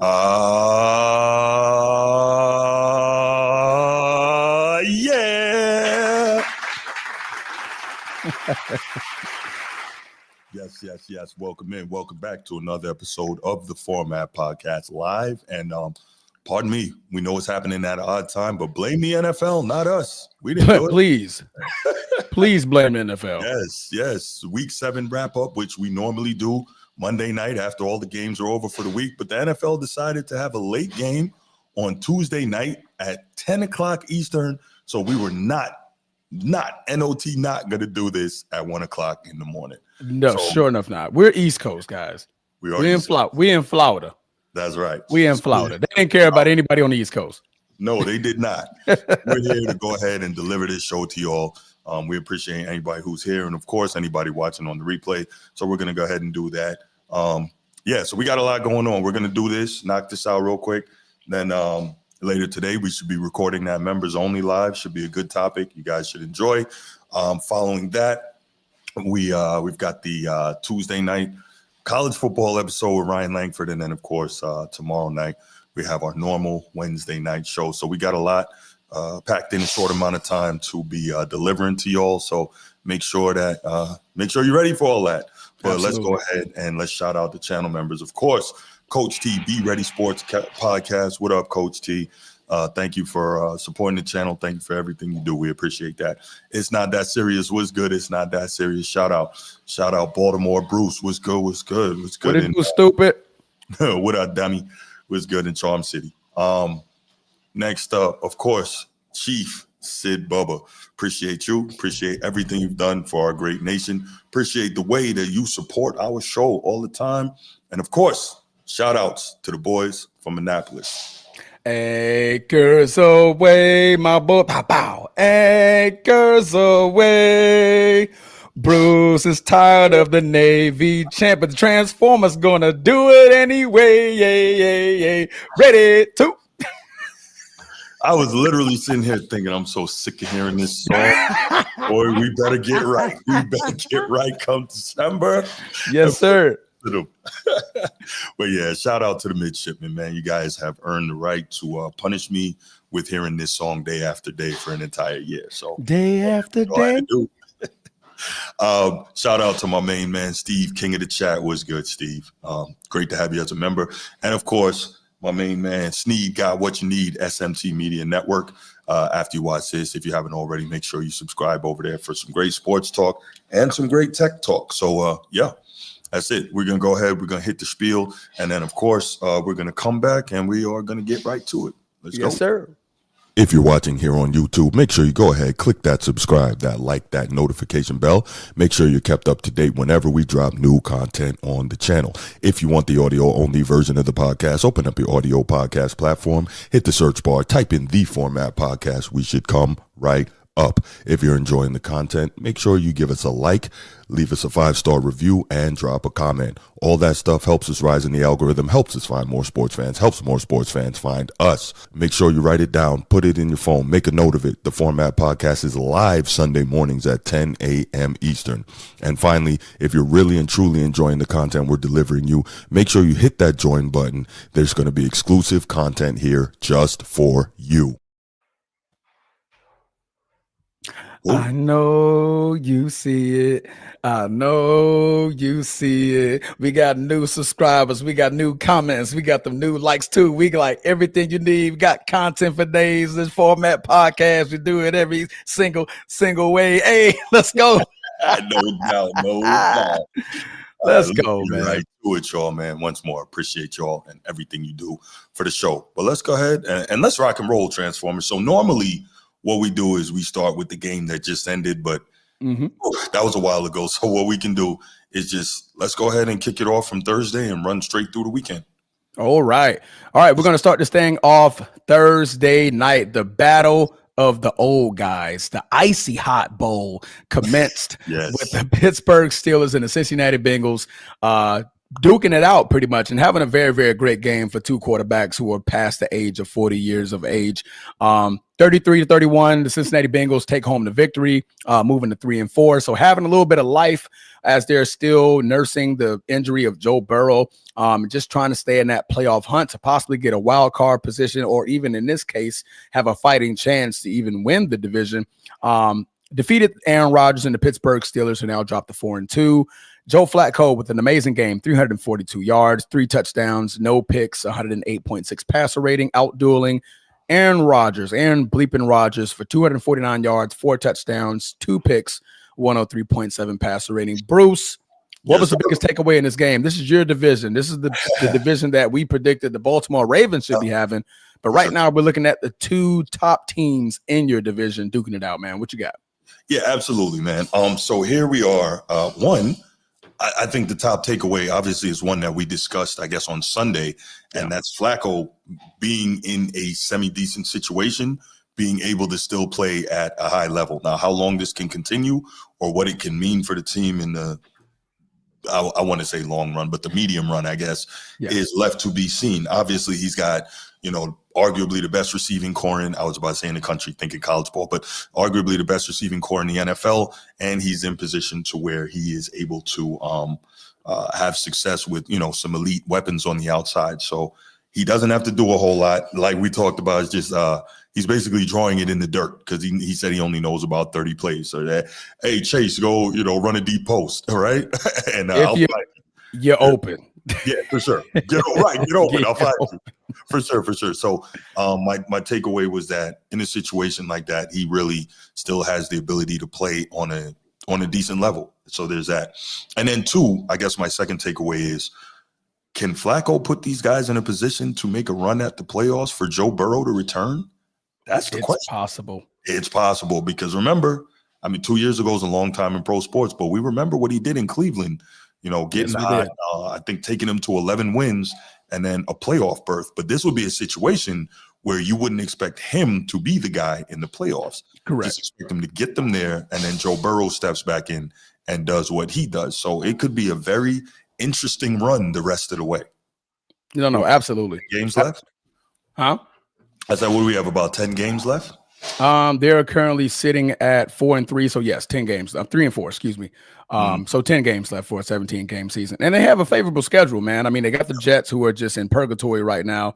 Yeah. Yes. Welcome in. Welcome back to another episode of the Format Podcast live. And pardon me, we know what's happening at an odd time, but blame the NFL, not us. We didn't do it. Please blame the NFL. Yes. Week 7 wrap up, which we normally do Monday night after all the games are over for the week. But the NFL decided to have a late game on Tuesday night at 10 o'clock Eastern. So we were not going to do this at 1 o'clock in the morning. No, sure enough not. We're East Coast guys. We in Florida. That's right. We in Florida. They didn't care about anybody on the East Coast. No, they did not. We're here to go ahead and deliver this show to y'all. We appreciate anybody who's here and, of course, anybody watching on the replay. So we're going to go ahead and do that. So we got a lot going on. We're going to do this, knock this out real quick. Then later today, we should be recording that members only live. Should be a good topic. You guys should enjoy. Following that, we've got the Tuesday night college football episode with Ryan Langford. And then, of course, tomorrow night, we have our normal Wednesday night show. So we got a lot packed in a short amount of time to be delivering to y'all. So make sure you're ready for all that. But Let's go ahead and let's shout out the channel members. Of course, Coach T, Be Ready Sports Podcast. What up, Coach T? Thank you for supporting the channel. Thank you for everything you do. We appreciate that. It's not that serious. What's good? It's not that serious. Shout out Baltimore. Bruce. What's good? What's good? What it do, stupid? What up, dummy? What's good in Charm City? Next up, of course, Chief Sid Bubba. Appreciate you. Appreciate everything you've done for our great nation. Appreciate the way that you support our show all the time. And of course, shout outs to the boys from Annapolis. Acres away, my boy. Pow, pow. Acres away. Bruce is tired of the Navy champ, but the Transformers gonna do it anyway. Yay. Ready to. I was literally sitting here thinking, I'm so sick of hearing this song. Boy, we better get right. Come December. Yes, sir. But yeah, shout out to the midshipmen, man. You guys have earned the right to punish me with hearing this song day after day for an entire year. So day after day. Shout out to my main man, Steve, King of the Chat. What's good, Steve? Great to have you as a member. And of course, my main man, Sneed, got what you need, SMT Media Network. After you watch this, if you haven't already, make sure you subscribe over there for some great sports talk and some great tech talk. So, that's it. We're going to go ahead. We're going to hit the spiel. And then, of course, we're going to come back and we are going to get right to it. Let's go. Yes, sir. If you're watching here on YouTube, make sure you go ahead, click that subscribe, that like, that notification bell. Make sure you're kept up to date whenever we drop new content on the channel. If you want the audio only version of the podcast, open up your audio podcast platform, hit the search bar, type in The Format Podcast. We should come right up. If you're enjoying the content, make sure you give us a like, leave us a 5-star review, and drop a comment. All that stuff helps us rise in the algorithm, helps us find more sports fans, helps more sports fans find us. Make sure you write it down, put it in your phone, make a note of it. The Format Podcast is live Sunday mornings at 10 a.m. Eastern. And finally, if you're really and truly enjoying the content we're delivering you, make sure you hit that join button. There's going to be exclusive content here just for you. Ooh. I know you see it. I know you see it. We got new subscribers. We got new comments. We got the new likes too. We got everything you need. We got content for days. This Format Podcast. We do it every single way. Hey, let's go. No doubt. Let's go, man. Right to it, y'all, man. Once more, appreciate y'all and everything you do for the show. But let's go ahead and let's rock and roll, Transformers. So normally, what we do is we start with the game that just ended, but that was a while ago. So what we can do is just let's go ahead and kick it off from Thursday and run straight through the weekend. All right. We're going to start this thing off Thursday night. The battle of the old guys, the icy hot bowl commenced with the Pittsburgh Steelers and the Cincinnati Bengals. duking it out pretty much and having a very, very great game for two quarterbacks who are past the age of 40 years of age. 33-31, the Cincinnati Bengals take home the victory, moving to 3-4. So having a little bit of life as they're still nursing the injury of Joe Burrow, just trying to stay in that playoff hunt to possibly get a wild card position, or even in this case, have a fighting chance to even win the division. Defeated Aaron Rodgers and the Pittsburgh Steelers, who now dropped to 4-2. Joe Flacco with an amazing game, 342 yards, 3 touchdowns, no picks, 108.6 passer rating, outdueling Aaron bleeping Rodgers for 249 yards, 4 touchdowns, 2 picks, 103.7 passer rating. Bruce, what was the biggest takeaway in this game? This is your division. This is the division that we predicted the Baltimore Ravens should be having. But right now we're looking at the 2 top teams in your division duking it out, man. What you got? Yeah, absolutely, man. So here we are. I think the top takeaway obviously is one that we discussed, I guess, on Sunday, and that's Flacco being in a semi-decent situation, being able to still play at a high level. Now, how long this can continue or what it can mean for the team in the, I want to say long run, but the medium run, I guess, is left to be seen. Obviously, he's got, arguably the best receiving core in, I was about to say in the country, thinking college ball, but arguably the best receiving core in the NFL. And he's in position to where he is able to have success with, some elite weapons on the outside. So he doesn't have to do a whole lot. Like we talked about, it's just he's basically drawing it in the dirt because he said he only knows about 30 plays. So that, hey, Chase, go, run a deep post. All right. And you're open. Yeah, for sure. Get open. I'll find you. For sure. So my takeaway was that in a situation like that, he really still has the ability to play on a decent level. So there's that. And then 2, I guess my second takeaway is, can Flacco put these guys in a position to make a run at the playoffs for Joe Burrow to return? That's the question. It's possible because remember, 2 years ago was a long time in pro sports, but we remember what he did in Cleveland. Getting hot, I think taking him to 11 wins and then a playoff berth. But this would be a situation where you wouldn't expect him to be the guy in the playoffs. Correct. Just expect him to get them there, and then Joe Burrow steps back in and does what he does. So it could be a very interesting run the rest of the way. No, absolutely. Games left? Huh? I said, what do we have, about 10 games left? They're currently sitting at 4-3. So yes, 10 games. 3-4, excuse me. So 10 games left for a 17-game season. And they have a favorable schedule, man. They got the Jets, who are just in purgatory right now.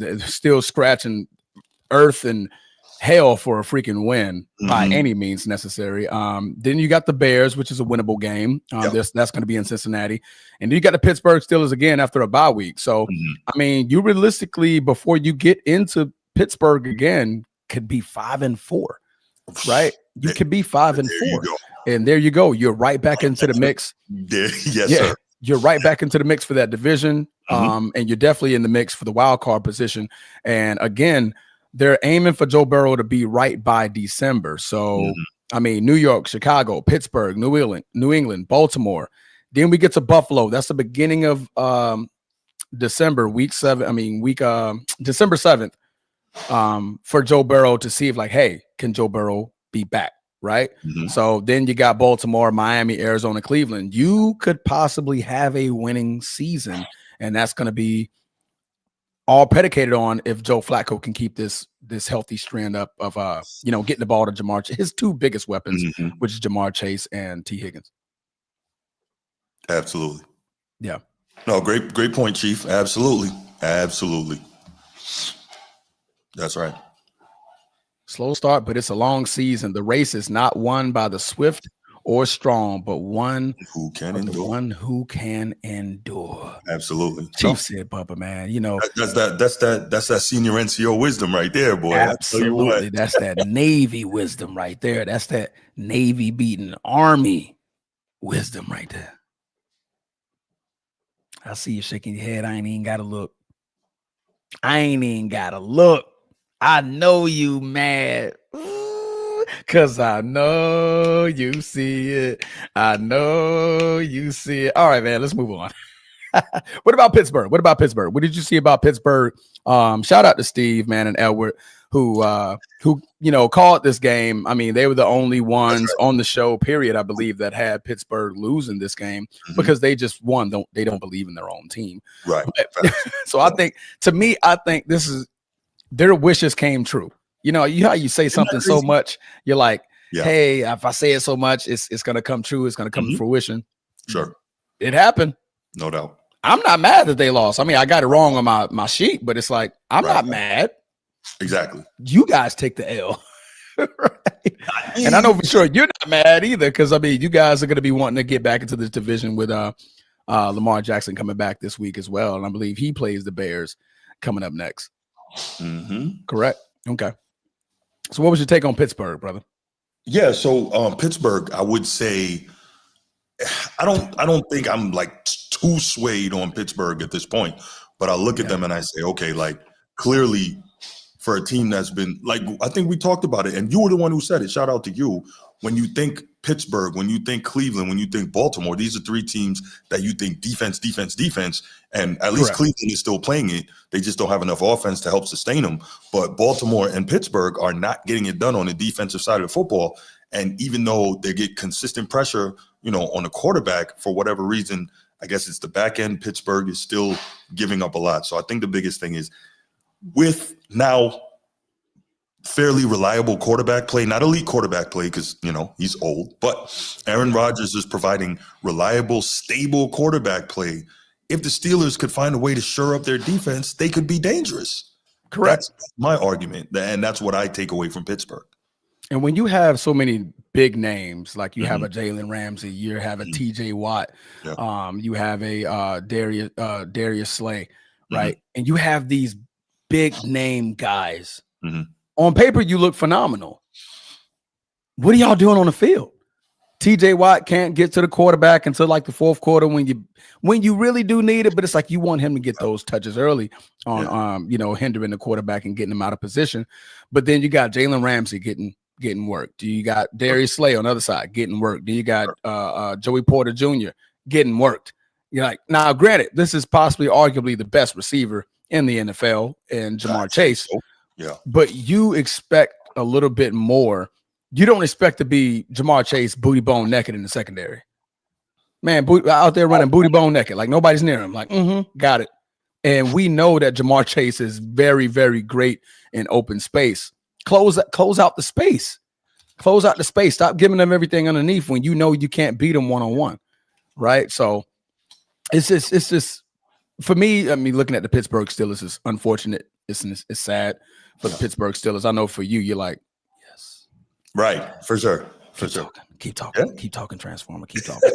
They're still scratching earth and hell for a freaking win by any means necessary. Then you got the Bears, which is a winnable game. That's going to be in Cincinnati. And then you got the Pittsburgh Steelers again after a bye week. So, you realistically, before you get into Pittsburgh again, could be 5-4, right? You could be 5-4. And there you go. You're right back into the mix. Sir. You're right back into the mix for that division. And you're definitely in the mix for the wild card position. And again, they're aiming for Joe Burrow to be right by December. So, New York, Chicago, Pittsburgh, New England, Baltimore. Then we get to Buffalo. That's the beginning of December, December 7th, for Joe Burrow to see if, hey, can Joe Burrow be back? Right. So then you got Baltimore, Miami, Arizona, Cleveland. You could possibly have a winning season, and that's going to be all predicated on if Joe Flacco can keep this healthy strand up of getting the ball to Jamar, his 2 biggest weapons, which is Jamar Chase and T. Higgins. Absolutely. Yeah. No, great point, Chief. Absolutely. That's right. Slow start, but it's a long season. The race is not won by the swift or strong, but one who can endure. One who can endure. Absolutely. Chief said, Bubba, man. That's that senior NCO wisdom right there, boy. Absolutely. That's that Navy wisdom right there. That's that Navy beating Army wisdom right there. I see you shaking your head. I ain't even got to look. I know you mad. Because I know you see it. All right, man, let's move on. What about Pittsburgh? What did you see about Pittsburgh? Shout out to Steve, man, and Edward, who called this game. I mean, they were the only ones on the show, period, I believe, that had Pittsburgh losing this game because they just they don't believe in their own team. Right. But, so I think this is their wishes came true. You know how you say something so much, you're like, hey, if I say it so much, it's gonna come true, it's gonna come to fruition. Sure. It happened. No doubt. I'm not mad that they lost. I mean, I got it wrong on my sheet, but it's like, I'm not mad. Exactly. You guys take the L. Right? And I know for sure you're not mad either, because I mean, you guys are going to be wanting to get back into this division with Lamar Jackson coming back this week as well. And I believe he plays the Bears coming up next. Correct? Okay. So what was your take on Pittsburgh, brother? Yeah, so Pittsburgh, I would say I don't think I'm like too swayed on Pittsburgh at this point, but I look at them and I say, okay, like clearly for a team that's been like, I think we talked about it and you were the one who said it. Shout out to you. When you think Pittsburgh, when you think Cleveland, when you think Baltimore, these are three teams that you think defense, and at least Cleveland is still playing it. They just don't have enough offense to help sustain them. But Baltimore and Pittsburgh are not getting it done on the defensive side of the football. And even though they get consistent pressure, on the quarterback, for whatever reason, I guess it's the back end, Pittsburgh is still giving up a lot. So I think the biggest thing is with now fairly reliable quarterback play, not elite quarterback play because, he's old, but Aaron Rodgers is providing reliable, stable quarterback play. If the Steelers could find a way to shore up their defense, they could be dangerous. Correct. That's my argument, and that's what I take away from Pittsburgh. And when you have so many big names, like you have a Jalen Ramsey, you have a TJ Watt, you have a Darius Slay, right? And you have these big name guys. On paper, you look phenomenal. What are y'all doing on the field? TJ Watt can't get to the quarterback until like the fourth quarter when you really do need it, but it's like you want him to get those touches early on hindering the quarterback and getting him out of position. But then you got Jalen Ramsey getting worked. You got Darius Slay on the other side getting worked. Then you got Joey Porter Jr. getting worked. You're like, now granted, this is possibly arguably the best receiver in the NFL and Jamar Chase. Yeah. But you expect a little bit more. You don't expect to be Jamar Chase booty bone naked in the secondary. Man, out there running booty bone naked, like nobody's near him. Like, got it. And we know that Jamar Chase is very, very great in open space. Close out the space. Close out the space. Stop giving them everything underneath when you know you can't beat them one-on-one. Right? So it's just for me, I mean, looking at the Pittsburgh Steelers is unfortunate. It's sad for the Pittsburgh Steelers. I know for you, you're like, yes. Right. For sure. Keep talking. Keep talking, Transformer. Keep talking.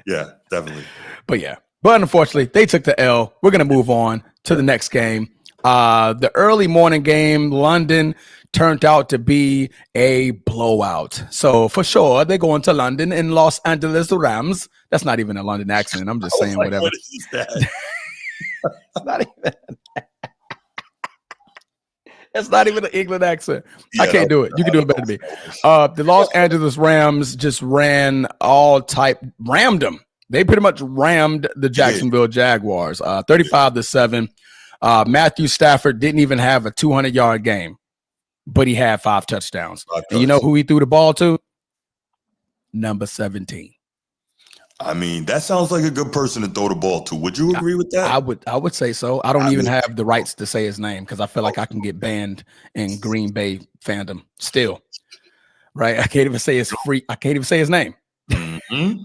Yeah, definitely. But unfortunately, they took the L. We're going to move on to the next game. The early morning game, London turned out to be a blowout. So for sure, they're going to London in Los Angeles Rams. That's not even a London accent. I'm just saying whatever. What is that? It's not even. It's not even an England accent. I can't do it. You can do it better than me. The Los Angeles Rams just rammed them. They pretty much rammed the Jacksonville Jaguars, 35-7. Matthew Stafford didn't even have a 200-yard game, but he had 5 touchdowns. And you know who he threw the ball to? Number 17. I mean, that sounds like a good person to throw the ball to. Would you agree with that? I would say so. I don't even have the rights to say his name because I feel like I can get banned in Green Bay fandom still. Right? I can't even say his name.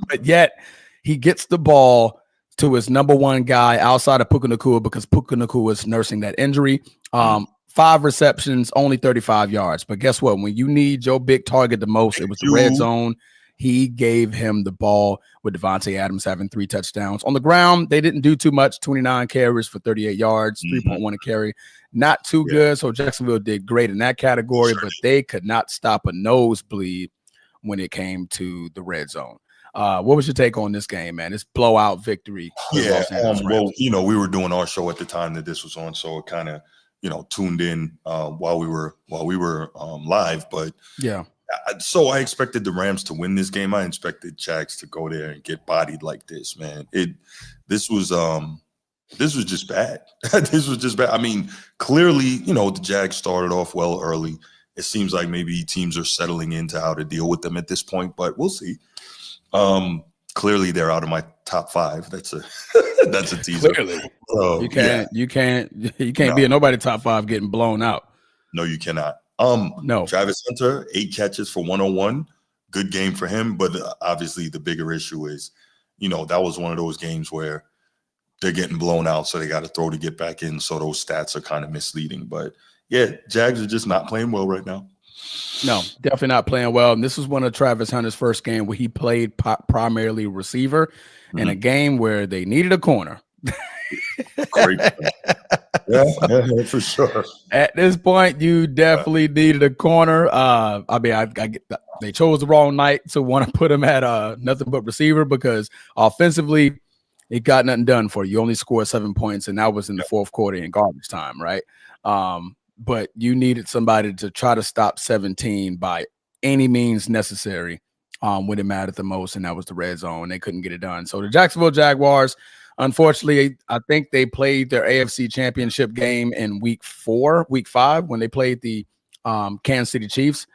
But yet he gets the ball to his number one guy outside of Puka Nacua because Puka Nacua is nursing that injury. 5 receptions, only 35 yards. But guess what? When you need your big target the most, it was the red zone. He gave him the ball with Devontae Adams having 3 touchdowns. On the ground, they didn't do too much, 29 carries for 38 yards, 3.1 a carry. Not too good, so Jacksonville did great in that category, but they could not stop a nosebleed when it came to the red zone. What was your take on this game, man? This blowout victory. Well, we were doing our show at the time that this was on, so it kind of, tuned in while we were live. But so I expected the Rams to win this game. I expected Jags to go there and get bodied like this, man. This was This was just bad. This was just bad. I mean, clearly, the Jags started off well early. It seems like maybe teams are settling into how to deal with them at this point, but we'll see. Clearly, they're out of my top 5. That's a that's a teaser. Clearly, you can't No. be in nobody top 5 getting blown out. No, you cannot. No. Travis Hunter, 8 catches for 101. Good game for him, but obviously the bigger issue is, that was one of those games where they're getting blown out, so they got to throw to get back in. So those stats are kind of misleading. But yeah, Jags are just not playing well right now. No, definitely not playing well. And this was one of Travis Hunter's first game where he played primarily receiver in a game where they needed a corner. Great. Yeah, for sure. At this point, you definitely needed a corner. I get that. They chose the wrong night to want to put him at nothing but receiver, because offensively, it got nothing done for you. You only scored 7 points, and that was in the fourth quarter in garbage time, right? But you needed somebody to try to stop 17 by any means necessary when it mattered the most, and that was the red zone. They couldn't get it done. So the Jacksonville Jaguars, unfortunately, I think they played their AFC Championship game in week 5, when they played the Kansas City Chiefs.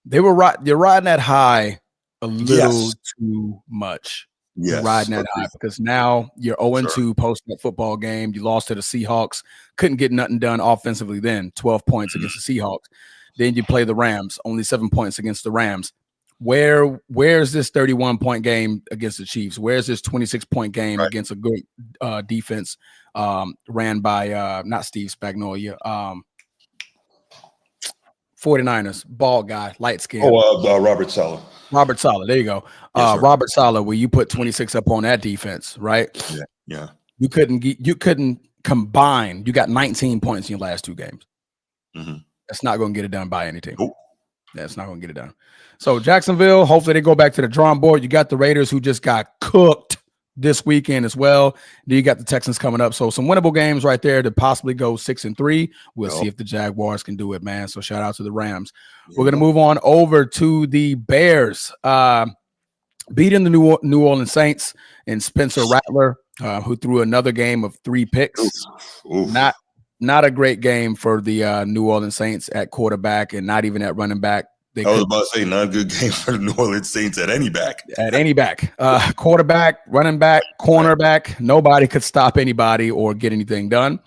They're riding that high a little too much. Yes, riding that high, because now you're 0-2 post that football game. You lost to the Seahawks, couldn't get nothing done offensively then, 12 points against the Seahawks. Then you play the Rams, only 7 points against the Rams. Where's this 31-point game against the Chiefs? Where's this 26-point game against a good defense ran by not Steve Spagnuolo, 49ers, bald guy, light skin. Robert Saleh. Robert Saleh, there you go. Yes, Robert Saleh, where you put 26 up on that defense, right? Yeah. You couldn't combine. You got 19 points in your last 2 games. Mm-hmm. That's not going to get it done by any team. Nope. That's not going to get it done. So Jacksonville, hopefully they go back to the drawing board. You got the Raiders, who just got cooked this weekend as well. Then you got the Texans coming up. So some winnable games right there to possibly go 6-3. We'll see if the Jaguars can do it, man. So shout out to the Rams. We're going to move on over to the Bears. Beating the New Orleans Saints and Spencer Rattler, who threw another game of 3 picks. Oof. Not a great game for the New Orleans Saints at quarterback, and not even at running back. I was about to say, not a good game for the New Orleans Saints at any back. Quarterback, running back, cornerback, nobody could stop anybody or get anything done.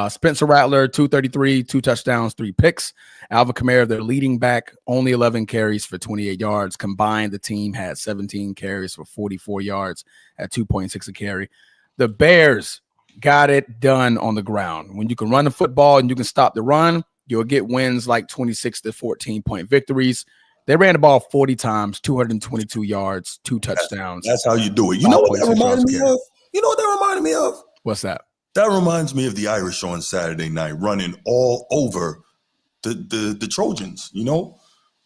Spencer Rattler, 233, 2 touchdowns, 3 picks. Alvin Kamara, their leading back, only 11 carries for 28 yards. Combined, the team had 17 carries for 44 yards at 2.6 a carry. The Bears got it done on the ground. When you can run the football and you can stop the run, you'll get wins like 26 to 14-point victories. They ran the ball 40 times, 222 yards, 2 touchdowns. That's how you do it. You know what that reminded me of? What's that? That reminds me of the Irish on Saturday night, running all over the Trojans.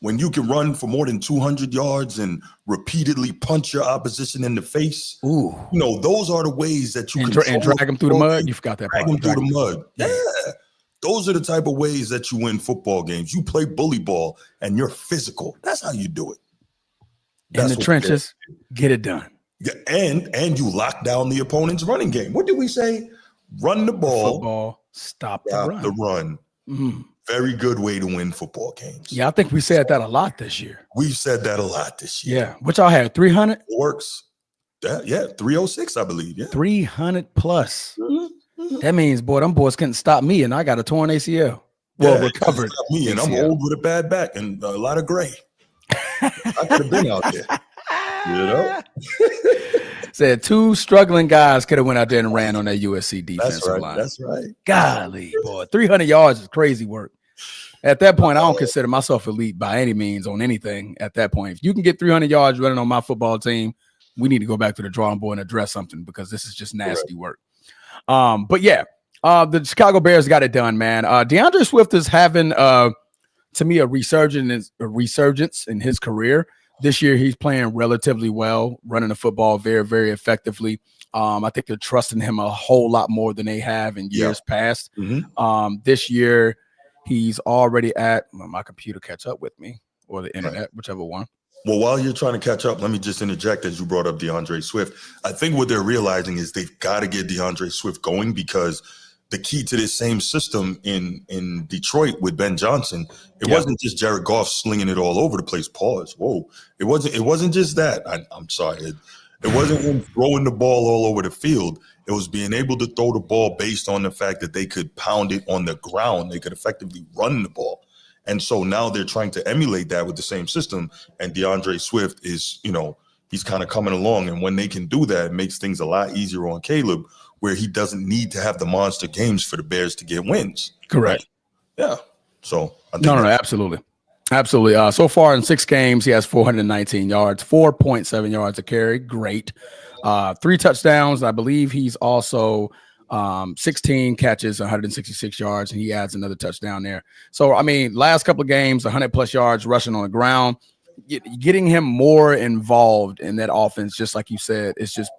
When you can run for more than 200 yards and repeatedly punch your opposition in the face. Ooh. Those are the ways that you can and drag them through the mud. You forgot that part. Drag them through the mud. Yeah. Those are the type of ways that you win football games. You play bully ball and you're physical. That's how you do it. In the trenches, get it done. Yeah, and you lock down the opponent's running game. What did we say? Run the ball. Football, stop the run. Mm-hmm. Very good way to win football games. Yeah, I think we said that a lot this year. We've said that a lot this year. Yeah. What y'all had? 300? It works. 306, I believe. Yeah. 300 plus. Mm-hmm. That means, boy, them boys couldn't stop me, and I got a torn ACL. Well, recovered. Me, and I'm old with a bad back and a lot of gray. I could have been out there. Said 2 struggling guys could have went out there and ran on that USC defensive line. That's right. Golly, boy, 300 yards is crazy work. At that point, I don't consider myself elite by any means on anything. At that point, if you can get 300 yards running on my football team, we need to go back to the drawing board and address something, because this is just nasty work. But yeah, the Chicago Bears got it done, man. DeAndre Swift is having, to me, a resurgence in his career. This year, he's playing relatively well, running the football very, very effectively. I think they're trusting him a whole lot more than they have in years past. Mm-hmm. This year, he's already at my computer catch up with me, or the internet, whichever one. Well, while you're trying to catch up, let me just interject as you brought up DeAndre Swift. I think what they're realizing is they've got to get DeAndre Swift going, because the key to this same system in Detroit with Ben Johnson, it wasn't just Jared Goff slinging it all over the place. Pause. Whoa. It wasn't just that. I'm sorry. It wasn't him throwing the ball all over the field. It was being able to throw the ball based on the fact that they could pound it on the ground. They could effectively run the ball. And so now they're trying to emulate that with the same system. And DeAndre Swift is, he's kind of coming along. And when they can do that, it makes things a lot easier on Caleb, where he doesn't need to have the monster games for the Bears to get wins. Correct. Right? Yeah. So I think no, absolutely. Absolutely. So far in 6 games, he has 419 yards, 4.7 yards a carry. Great. 3 touchdowns. I believe he's also 16 catches, 166 yards, and he adds another touchdown there. So, I mean, last couple of games, 100 plus yards rushing on the ground. Getting him more involved in that offense, just like you said, it's just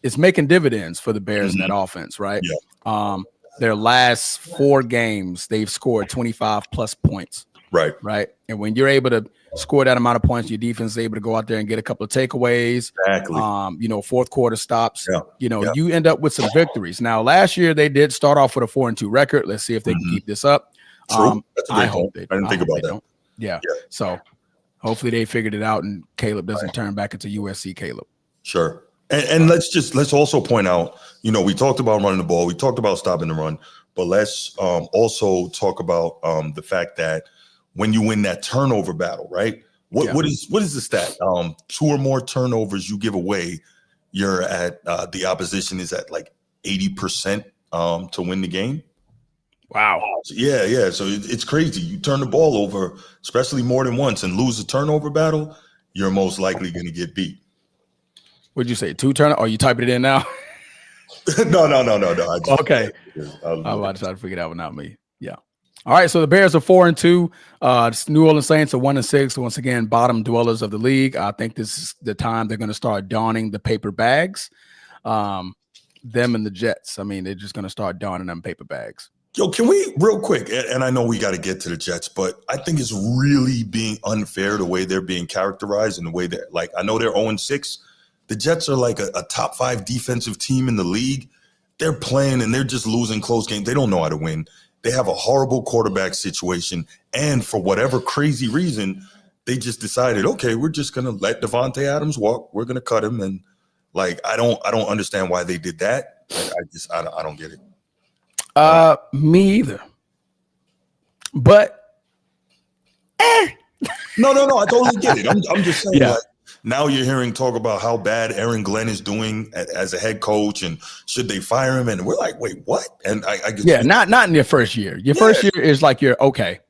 it's making dividends for the Bears in that offense, right? Yeah. Their last 4 games, they've scored 25 plus points. Right. And when you're able to score that amount of points, your defense is able to go out there and get a couple of takeaways. Exactly. Fourth quarter stops. Yeah. You end up with some victories. Now, last year they did start off with a 4-2 record. Let's see if they can keep this up. True. I hope they. I didn't think about that. Yeah. So hopefully they figured it out and Caleb doesn't turn back into USC Caleb. Sure. And let's also point out, we talked about running the ball. We talked about stopping the run. But let's also talk about the fact that when you win that turnover battle, right? What is the stat? 2 or more turnovers you give away, you're at the opposition is at like 80% to win the game. Wow. Yeah. So it's crazy. You turn the ball over, especially more than once, and lose the turnover battle, you're most likely going to get beat. What'd you say? 2 turnovers? Are you typing it in now? No. Okay. I'm about to try to figure that one out. Me. Yeah. All right. So the Bears are 4-2. New Orleans Saints are 1-6. Once again, bottom dwellers of the league. I think this is the time they're going to start donning the paper bags. Them and the Jets. I mean, they're just going to start donning them paper bags. Yo, can we real quick? And I know we got to get to the Jets, but I think it's really being unfair the way they're being characterized and the way they're like. I know they're 0-6. The Jets are like a top 5 defensive team in the league. They're playing and they're just losing close games. They don't know how to win. They have a horrible quarterback situation. And for whatever crazy reason, they just decided, okay, we're just going to let Devontae Adams walk. We're going to cut him. And like, I don't understand why they did that. I don't get it. Me either. But No, I totally get it. I'm just saying, like, now you're hearing talk about how bad Aaron Glenn is doing as a head coach, and should they fire him? And we're like, wait, what? And I guess not in your first year. Your first year is like you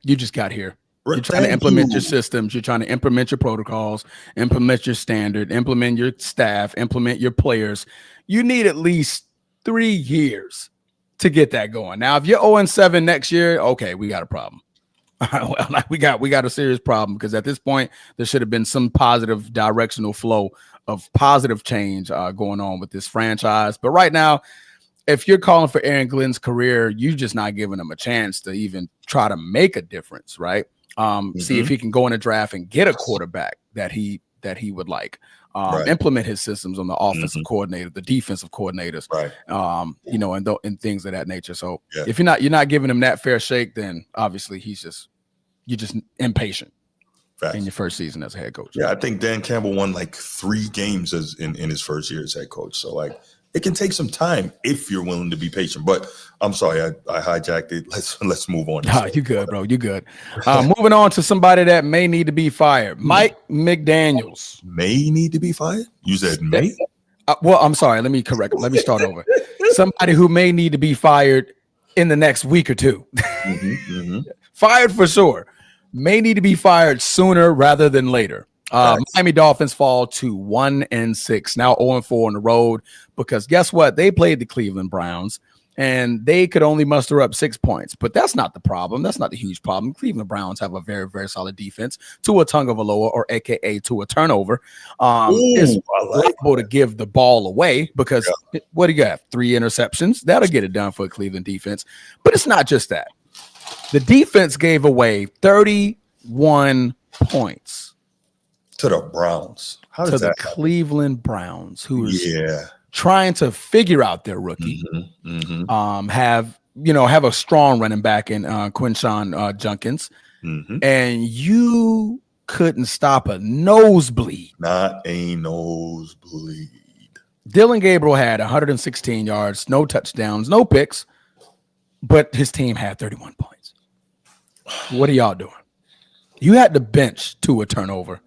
just got here. You're trying to implement your systems. You're trying to implement your protocols, implement your standard, implement your staff, implement your players. You need at least 3 years to get that going. Now, if you're 0-7 next year, okay, we got a problem. Well, we got a serious problem, because at this point there should have been some positive directional flow of positive change going on with this franchise. But right now, if you're calling for Aaron Glenn's career, you're just not giving him a chance to even try to make a difference, right? See if he can go in a draft and get a quarterback that he would like. Implement his systems on the offensive coordinator, the defensive coordinators, and things of that nature. So if you're not giving him that fair shake, then obviously you're just impatient in your first season as a head coach. Yeah, I think Dan Campbell won like 3 games in his first year as head coach. So like, it can take some time if you're willing to be patient. But I'm sorry, I hijacked it. Let's move on. You good, bro. You good. Moving on to somebody that may need to be fired. Mike McDaniels. May need to be fired? You said may? Well, I'm sorry. Let me start over. Somebody who may need to be fired in the next week or 2. Fired for sure. May need to be fired sooner rather than later. Miami Dolphins fall to 1-6, now 0-4 on the road, because guess what? They played the Cleveland Browns and they could only muster up 6 points. But that's not the problem. That's not the huge problem. Cleveland Browns have a very, very solid defense. Tua Tagovailoa, or AKA Tua Turnover, is liable to give the ball away, because what do you have? 3 interceptions. That'll get it done for a Cleveland defense. But it's not just that. The defense gave away 31 points To the Browns. How does to the that happen? Cleveland Browns, who's Yeah. trying to figure out their rookie. Have a strong running back in Quinshawn Junkins, and you couldn't stop a nosebleed. Not a nosebleed. Dylan Gabriel had 116 yards, no touchdowns, no picks, but his team had 31 points. What are y'all doing? You had to bench Tua turnover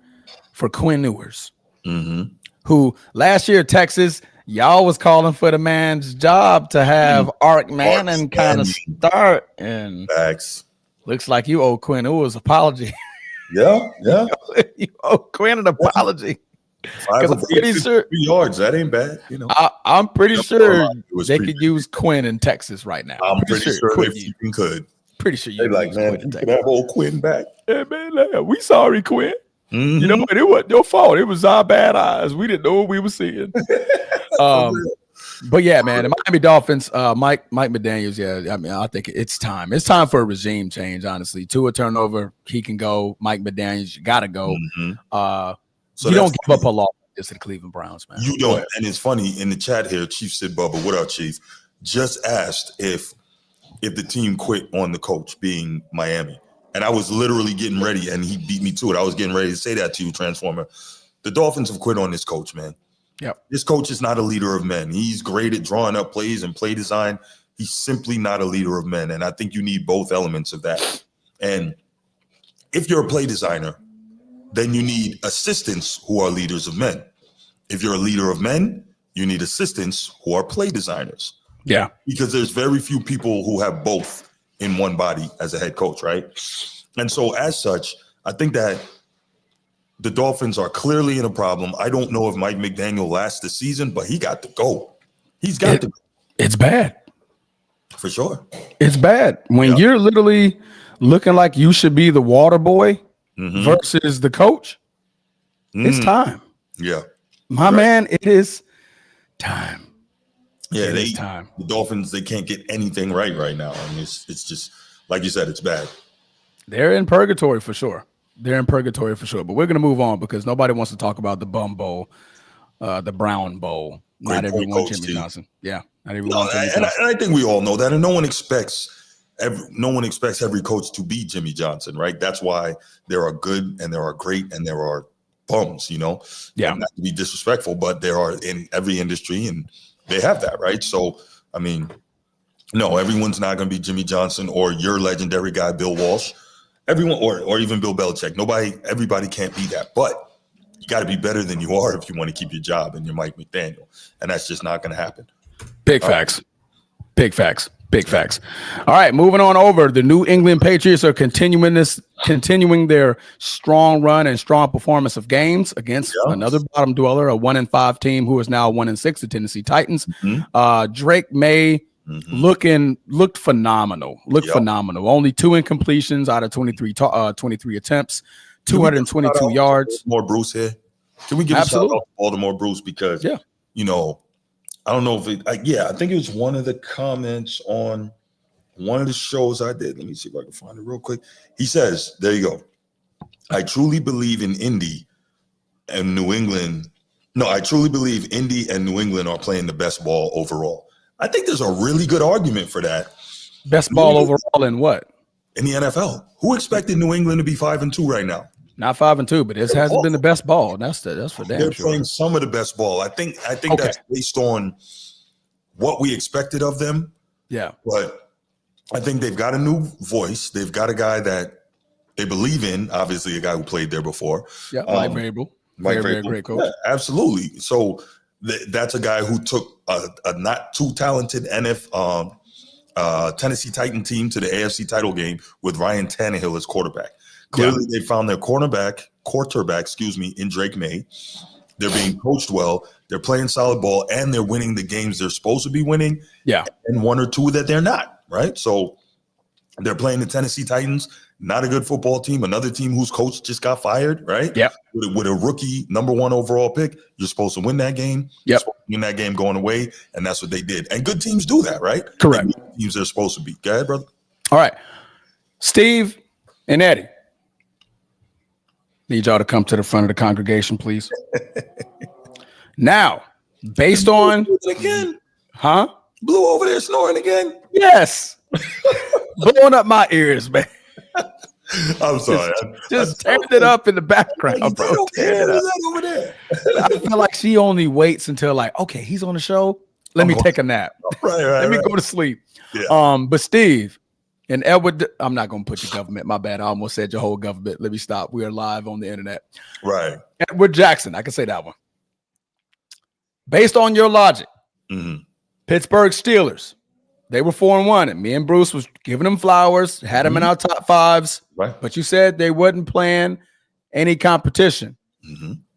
for Quinn Ewers, who last year Texas, y'all was calling for the man's job to have Ark Manning kind of start, and looks like you owe Quinn Ewers apology. Yeah. You owe Quinn an apology. 5 of 8, 53 yards. That ain't bad. I'm pretty sure they could use Quinn in Texas right now. I'm pretty sure they even could. Pretty sure you like, man, you can have old Quinn back. Yeah, man, we sorry, Quinn. You know, it wasn't your fault. It was our bad eyes. We didn't know what we were seeing. But yeah, man, the Miami Dolphins, Mike McDaniels. Yeah, I mean, I think it's time. It's time for a regime change. Honestly, Tua turnover, he can go. Mike McDaniels, you gotta go. So you don't give up a lot to the Cleveland Browns, man. You don't. And it's funny in the chat here. Chief Sid Bubba, what up, Chief? Just asked if the team quit on the coach, being Miami. And I was literally getting ready, and he beat me to it. I was getting ready to say that to you, Transformer. The Dolphins have quit on this coach, man. Yep. This coach is not a leader of men. He's great at drawing up plays and play design. He's simply not a leader of men. And I think you need both elements of that. And if you're a play designer, then you need assistants who are leaders of men. If you're a leader of men, you need assistants who are play designers. Yeah. Because there's very few people who have both in one body as a head coach, right? And so as such, I think that the Dolphins are clearly in a problem. I don't know if Mike McDaniel lasts the season, but he got to go. He's got to go. It's bad. For sure. It's bad. When you're literally looking like you should be the water boy versus the coach, it's time. Yeah. My man, it is time. Yeah, the Dolphins, they can't get anything right now. I mean, it's just, like you said, it's bad. They're in purgatory for sure. But we're going to move on because nobody wants to talk about the Bum Bowl, the Brown Bowl. Not everyone, Jimmy Johnson. Yeah, not everyone. And I think we all know that, and no one expects every coach to be Jimmy Johnson, right? That's why there are good and there are great and there are bums, Yeah, and not to be disrespectful, but there are in every industry, and they have that, right? So, I mean, no, everyone's not going to be Jimmy Johnson or your legendary guy, Bill Walsh. Everyone, or even Bill Belichick. Everybody can't be that, but you got to be better than you are if you want to keep your job and you're Mike McDaniel, and that's just not going to happen. Big facts. All right, moving on over. The New England Patriots are continuing their strong run and strong performance of games against another bottom dweller, a 1-5 team who is now 1-6, the Tennessee Titans. Drake May looked phenomenal. Phenomenal. Only 2 incompletions out of 23 attempts, 222 yards. More Bruce here. Can we give a shout out to Baltimore Bruce because I don't know if I think it was one of the comments on one of the shows I did. Let me see if I can find it real quick. He says, there you go. I truly believe in Indy and New England. No, I truly believe Indy and New England are playing the best ball overall. I think there's a really good argument for that. Best ball overall in what? In the NFL. Who expected New England to be 5-2 right now? Not 5-2, but this hasn't been the best ball. That's for damn They're sure. playing some of the best ball. I think that's based on what we expected of them. Yeah. But I think they've got a new voice. They've got a guy that they believe in, obviously a guy who played there before. Yeah, Mike Vrabel. Very great coach. Yeah, absolutely. So that's a guy who took a not too talented Tennessee Titan team to the AFC title game with Ryan Tannehill as quarterback. Clearly, they found their quarterback, in Drake May. They're being coached well. They're playing solid ball, and they're winning the games they're supposed to be winning. Yeah, and 1 or 2 that they're not. Right. So they're playing the Tennessee Titans, not a good football team. Another team whose coach just got fired. Right. Yeah. With a rookie number 1 overall pick, you're supposed to win that game. Yep. Win that game going away, and that's what they did. And good teams do that, right? Correct. Teams they're supposed to be. Go ahead, brother. All right, Steve and Eddie. Need y'all to come to the front of the congregation, please. Now, based on again, Blue over there snoring again. Yes, blowing up my ears, man. I'm sorry. Just tearing it up in the background, bro. Tearing it up. Over there. I feel like she only waits until like, okay, he's on the show. Let me take a nap. Right. Let me go to sleep. Yeah. But Steve and Edward, I'm not gonna put your government. My bad. I almost said your whole government. Let me stop. We are live on the internet. Right. Edward Jackson. I can say that one. Based on your logic, Pittsburgh Steelers. They were 4-1, and me and Bruce was giving them flowers, had them in our top fives. Right. But you said they wasn't playing any competition.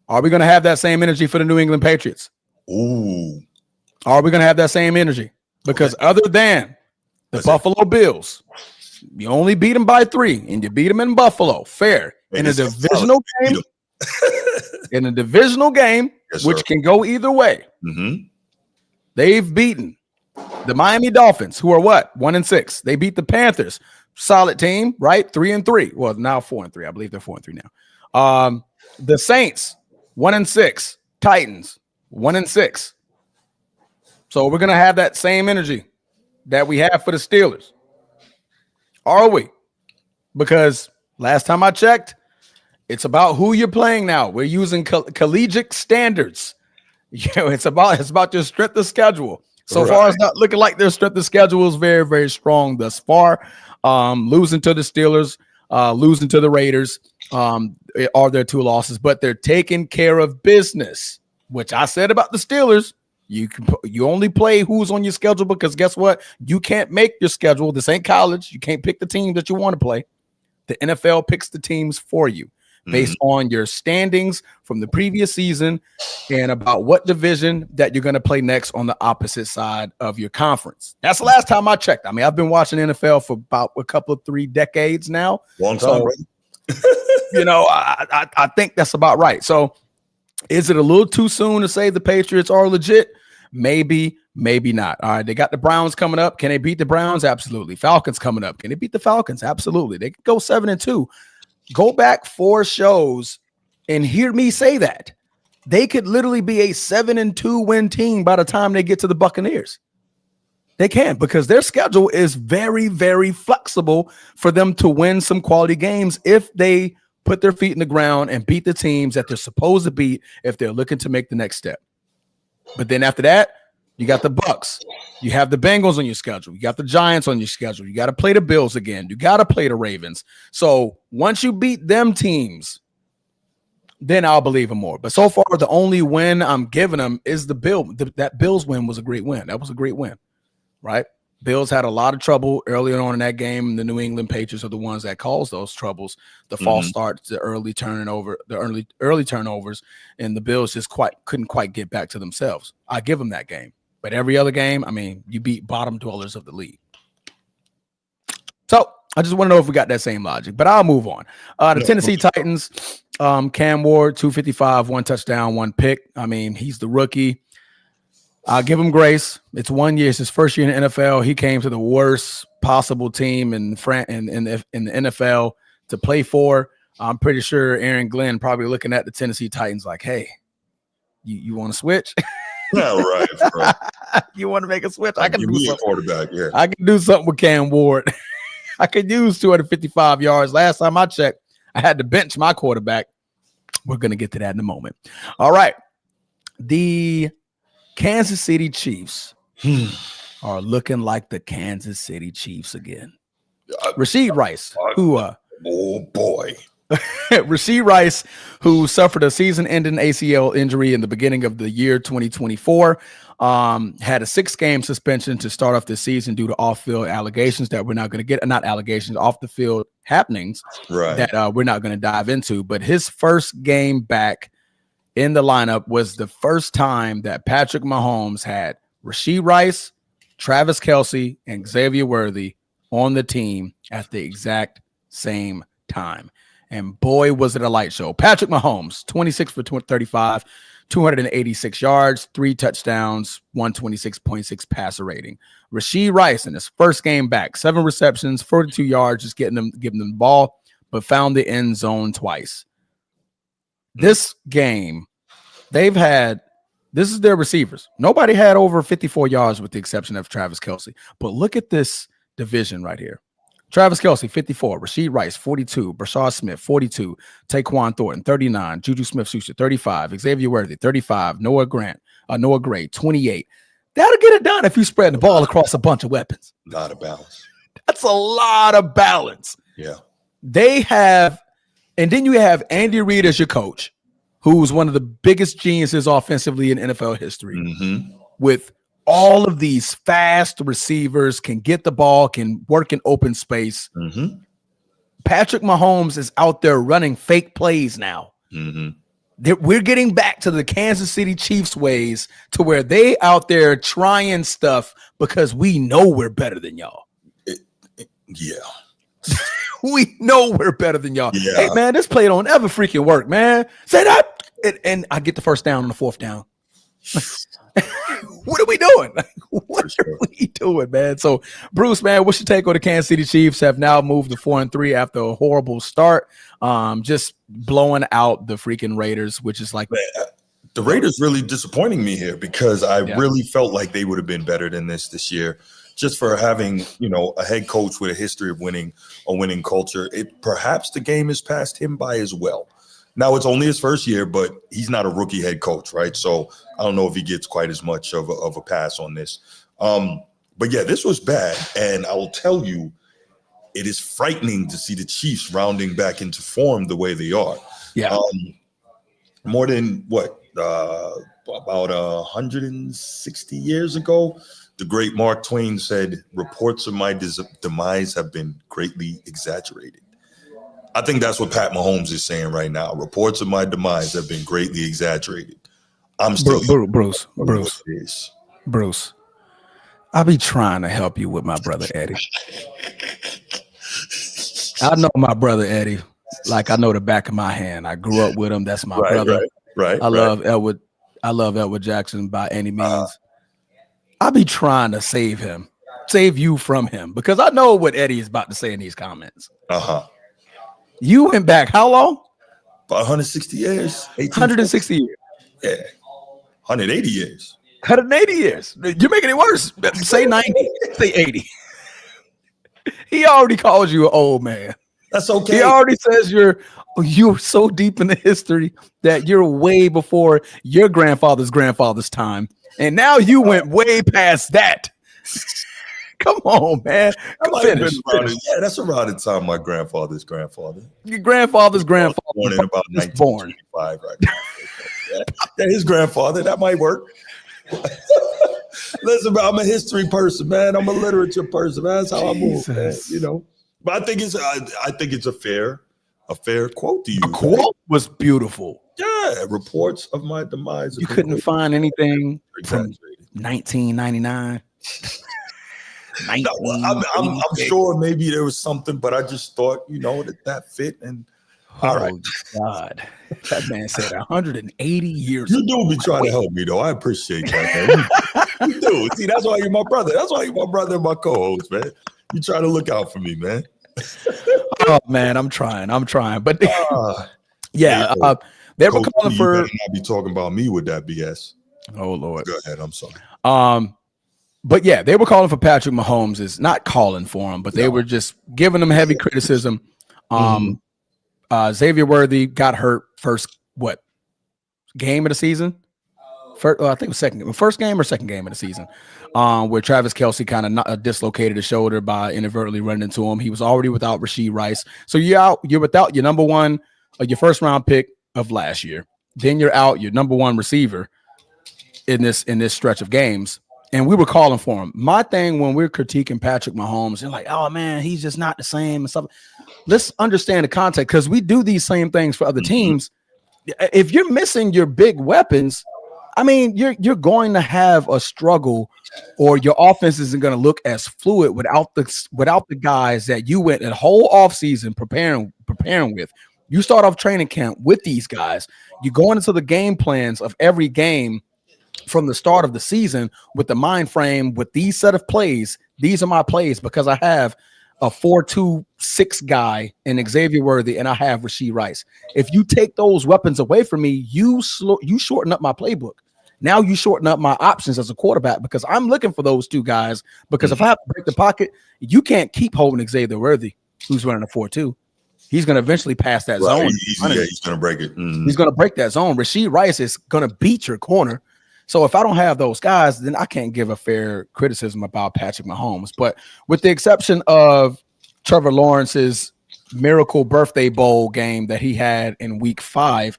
Are we going to have that same energy for the New England Patriots? Ooh. Are we going to have that same energy? Because other than the Buffalo Bills, you only beat them by 3, and you beat them in Buffalo. Fair. In a divisional game. In a divisional game, which can go either way. They've beaten the Miami Dolphins, who are what? 1-6. They beat the Panthers. Solid team, right? 3-3. Well, now 4-3. I believe they're 4-3 now. The Saints, 1-6. Titans, 1-6. So we're going to have that same energy that we have for the Steelers. Are we? Because last time I checked, it's about who you're playing now. We're using collegiate standards. It's about your strength of schedule. So far, it's not looking like their strength of schedule is very, very strong thus far. Losing to the Steelers, losing to the Raiders are their 2 losses, but they're taking care of business, which I said about the Steelers. You only play who's on your schedule because guess what? You can't make your schedule. This ain't college. You can't pick the team that you want to play. The NFL picks the teams for you based on your standings from the previous season and about what division that you're going to play next on the opposite side of your conference. That's the last time I checked. I mean, I've been watching NFL for about a couple of 3 decades now. Long time, I think that's about right. So is it a little too soon to say the Patriots are legit? Maybe, maybe not. All right, they got the Browns coming up. Can they beat the Browns? Absolutely. Falcons coming up. Can they beat the Falcons? Absolutely. They could go 7-2. Go back 4 shows and hear me say that. They could literally be a 7-2 win team by the time they get to the Buccaneers. They can, because their schedule is very, very flexible for them to win some quality games if they put their feet in the ground and beat the teams that they're supposed to beat if they're looking to make the next step. But then after that, you got the Bucks. You have the Bengals on your schedule. You got the Giants on your schedule. You got to play the Bills again. You got to play the Ravens. So once you beat them teams, then I'll believe them more. But so far, the only win I'm giving them is the Bill. That Bills win was a great win. That was a great win, right? Bills had a lot of trouble earlier on in that game. The New England Patriots are the ones that caused those troubles. The false starts, the early turnovers, and the Bills just couldn't quite get back to themselves. I give them that game. But every other game, I mean, you beat bottom dwellers of the league. So I just want to know if we got that same logic, but I'll move on. The Tennessee Titans, Cam Ward, 255, 1 touchdown, 1 pick. I mean, he's the rookie. I'll give him grace. It's 1 year. It's his first year in the NFL. He came to the worst possible team in the NFL to play for. I'm pretty sure Aaron Glenn probably looking at the Tennessee Titans like, hey, you want to switch? Yeah, right. You want to make a switch? I can do something. Quarterback, yeah. I can do something with Cam Ward. I could use 255 yards. Last time I checked, I had to bench my quarterback. We're going to get to that in a moment. All right. The Kansas City Chiefs are looking like the Kansas City Chiefs again. Rashid Rice, who oh boy. Rashid Rice, who suffered a season-ending ACL injury in the beginning of the year 2024, had a 6-game suspension to start off this season due to off-field allegations that we're not going to get, not allegations, off-the-field happenings that we're not going to dive into. But his first game back in the lineup was the first time that Patrick Mahomes had Rashid Rice, Travis Kelce, and Xavier Worthy on the team at the exact same time. And boy, was it a light show. Patrick Mahomes, 26 for 35, 286 yards, 3 touchdowns, 126.6 passer rating. Rashid Rice in his first game back, 7 receptions, 42 yards, just giving them the ball, but found the end zone twice. This game, this is their receivers. Nobody had over 54 yards with the exception of Travis Kelce. But look at this division right here. Travis Kelce, 54. Rashid Rice, 42. Brashard Smith, 42. Taquan Thornton, 39. Juju Smith-Schuster, 35. Xavier Worthy, 35. Noah Gray, 28. That'll get it done if you spread the ball across a bunch of weapons. A lot of balance. That's a lot of balance. Yeah. They have, and then you have Andy Reid as your coach, who's one of the biggest geniuses offensively in NFL history, with all of these fast receivers, can get the ball, can work in open space. Patrick Mahomes is out there running fake plays now. We're getting back to the Kansas City Chiefs ways, to where they out there trying stuff because we know we're better than y'all. We know we're better than y'all. Yeah. Hey, man, this play don't ever freaking work, man. Say that. And I get the first down on the fourth down. What are we doing? What are we doing, man? So, Bruce, man, what's your take on the Kansas City Chiefs? Have now moved to 4-3 after a horrible start, just blowing out the freaking Raiders, which is like, man, the Raiders really disappointing me here, because I really felt like they would have been better than this year, just for having, you know, a head coach with a history of winning, a winning culture. Perhaps the game has passed him by as well. Now, it's only his first year, but he's not a rookie head coach, right? So I don't know if he gets quite as much of a pass on this. But yeah, this was bad. And I will tell you, it is frightening to see the Chiefs rounding back into form the way they are. Yeah. More than about 160 years ago, the great Mark Twain said, "Reports of my demise have been greatly exaggerated." I think that's what Pat Mahomes is saying right now. Reports of my demise have been greatly exaggerated. I'm still Bruce. I'll be trying to help you with my brother Eddie. I know my brother Eddie like I know the back of my hand. I grew up with him. That's my brother. Right. I love Elwood. I love Elwood Jackson by any means. I'll be trying to save you from him, because I know what Eddie is about to say in these comments. You went back how long? About 160 years. 160 years. Yeah. 180 years. 180 years. You're making it worse. Say 90. Say 80. He already calls you an old man. That's okay. He already says you're so deep in the history that you're way before your grandfather's time. And now you went way past that. Come on, man. Finish. Yeah, that's around the time my grandfather's grandfather. Your grandfather's grandfather born in about 1925, right? Yeah, his grandfather. That might work. Listen, I'm a history person, man. I'm a literature person, man. That's how I move, man. You know. But I think it's a fair quote to you. The quote was beautiful. Yeah, reports of my demise. You couldn't find anything from 1999. No, I'm sure maybe there was something, but I just thought, you know, that fit. And all right. God, that man said 180 years. You do be trying to help me, though. I appreciate that, man. You do. See, that's why you're my brother. That's why you're my brother and my co-host, man. You try to look out for me, man. Oh man, I'm trying. But yeah, they were calling for. You better not be talking about me with that BS. Oh Lord. Go ahead. I'm sorry. But yeah, they were calling for Patrick Mahomes. Is not calling for him, but they were just giving him heavy criticism. Xavier Worthy got hurt first game of the season? I think it was first game or second game of the season, where Travis Kelce kind of dislocated his shoulder by inadvertently running into him. He was already without Rashid Rice, so you're without your number one, your first round pick of last year. Then you're out your number one receiver in this stretch of games. And we were calling for him. My thing when we're critiquing Patrick Mahomes, they're like, oh, man, he's just not the same and stuff. Let's understand the context, because we do these same things for other teams. If you're missing your big weapons, I mean, you're going to have a struggle, or your offense isn't going to look as fluid without the guys that you went a whole offseason preparing with. You start off training camp with these guys. You go into the game plans of every game from the start of the season with the mind frame, with these set of plays. These are my plays because I have a 4-2-6 guy in Xavier Worthy, and I have Rashee Rice. If you take those weapons away from me, you shorten up my playbook. Now you shorten up my options as a quarterback because I'm looking for those two guys. Because if I have to break the pocket, you can't keep holding Xavier Worthy, who's running a 4-2. He's going to eventually pass that zone. He's going to break it. He's going to break that zone. Rashee Rice is going to beat your corner. So if I don't have those guys, then I can't give a fair criticism about Patrick Mahomes. But with the exception of Trevor Lawrence's miracle birthday bowl game that he had in week 5,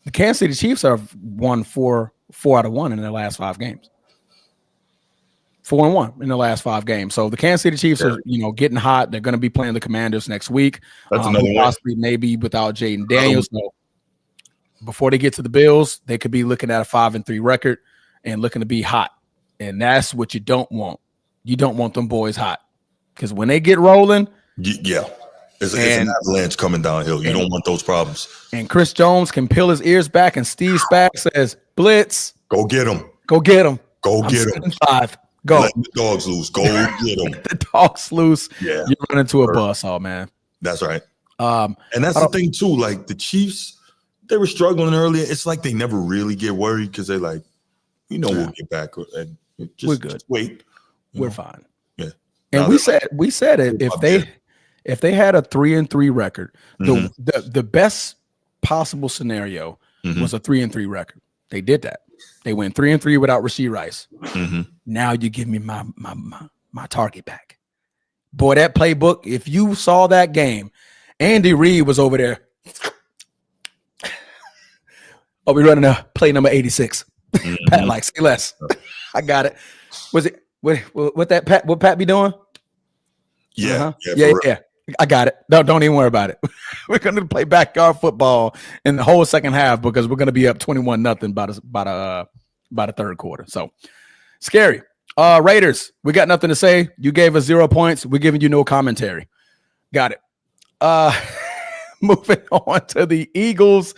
the Kansas City Chiefs have won 4 out of 1 in their last 5 games. 4-1 in the last 5 games. So the Kansas City Chiefs are, getting hot. They're going to be playing the Commanders next week. That's another one. Possibly maybe without Jaden Daniels. So before they get to the Bills, they could be looking at a 5-3 record and looking to be hot. And that's what you don't want. You don't want them boys hot because when they get rolling, it's an avalanche coming downhill. You don't want those problems. And Chris Jones can peel his ears back, and Steve Spags says, "Blitz, go get him, go get him, go get him." 5, go. Let the dogs loose. Go get them. The dogs loose. Yeah, you run into a buzzsaw, man. That's right. And that's the thing too. Like the Chiefs, they were struggling earlier. It's like they never really get worried because they're like, we'll get back. And we're good. Just wait. We're fine. Yeah. And we said it. If they had a 3-3 record, the best possible scenario was a 3-3 record. They did that. They went 3-3 without Rashee Rice. Now you give me my target back. Boy, that playbook, if you saw that game, Andy Reid was over there. Oh, we're running a play number 86. Pat like, say less. I got it. Was it what Pat be doing? Yeah. Yeah. I got it. No, don't even worry about it. We're going to play backyard football in the whole second half because we're going to be up 21-0 by the third quarter. So scary. Raiders, we got nothing to say. You gave us 0 points. We're giving you no commentary. Got it. Moving on to the Eagles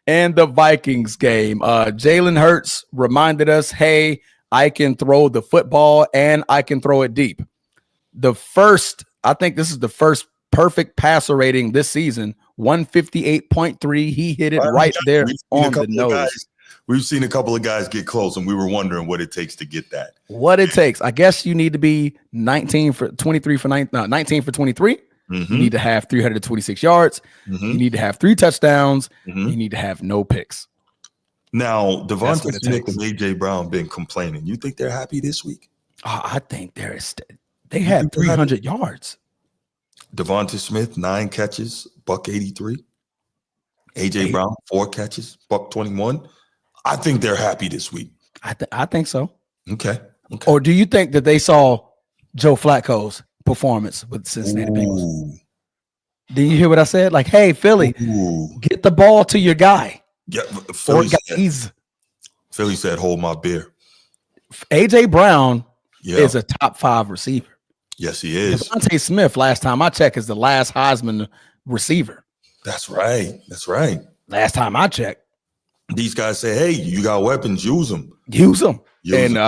and the Vikings game. Jalen Hurts reminded us, hey, I can throw the football and I can throw it deep. I think this is the first perfect passer rating this season, 158.3. He hit it right there on the nose. We've seen a couple of guys get close, and we were wondering what it takes to get that. What it takes. I guess you need to be 19 for 23. You need to have 326 yards. You need to have 3 touchdowns. You need to have no picks. Now, Devonta Smith and A.J. Brown been complaining. You think they're happy this week? I think they had 300 yards. Devonta Smith, 9 catches, $183. A.J. Brown, 4 catches, $121. I think they're happy this week. I think so. Okay. Or do you think that they saw Joe Flacco's performance with Cincinnati Bengals? Did you hear what I said? Like, hey, Philly, get the ball to your guy. Yeah, Philly said, hold my beer. A.J. Brown is a top 5 receiver. Yes, he is. Devontae Smith, last time I checked, is the last Heisman receiver. That's right. Last time I checked. These guys say, hey, you got weapons, use them. And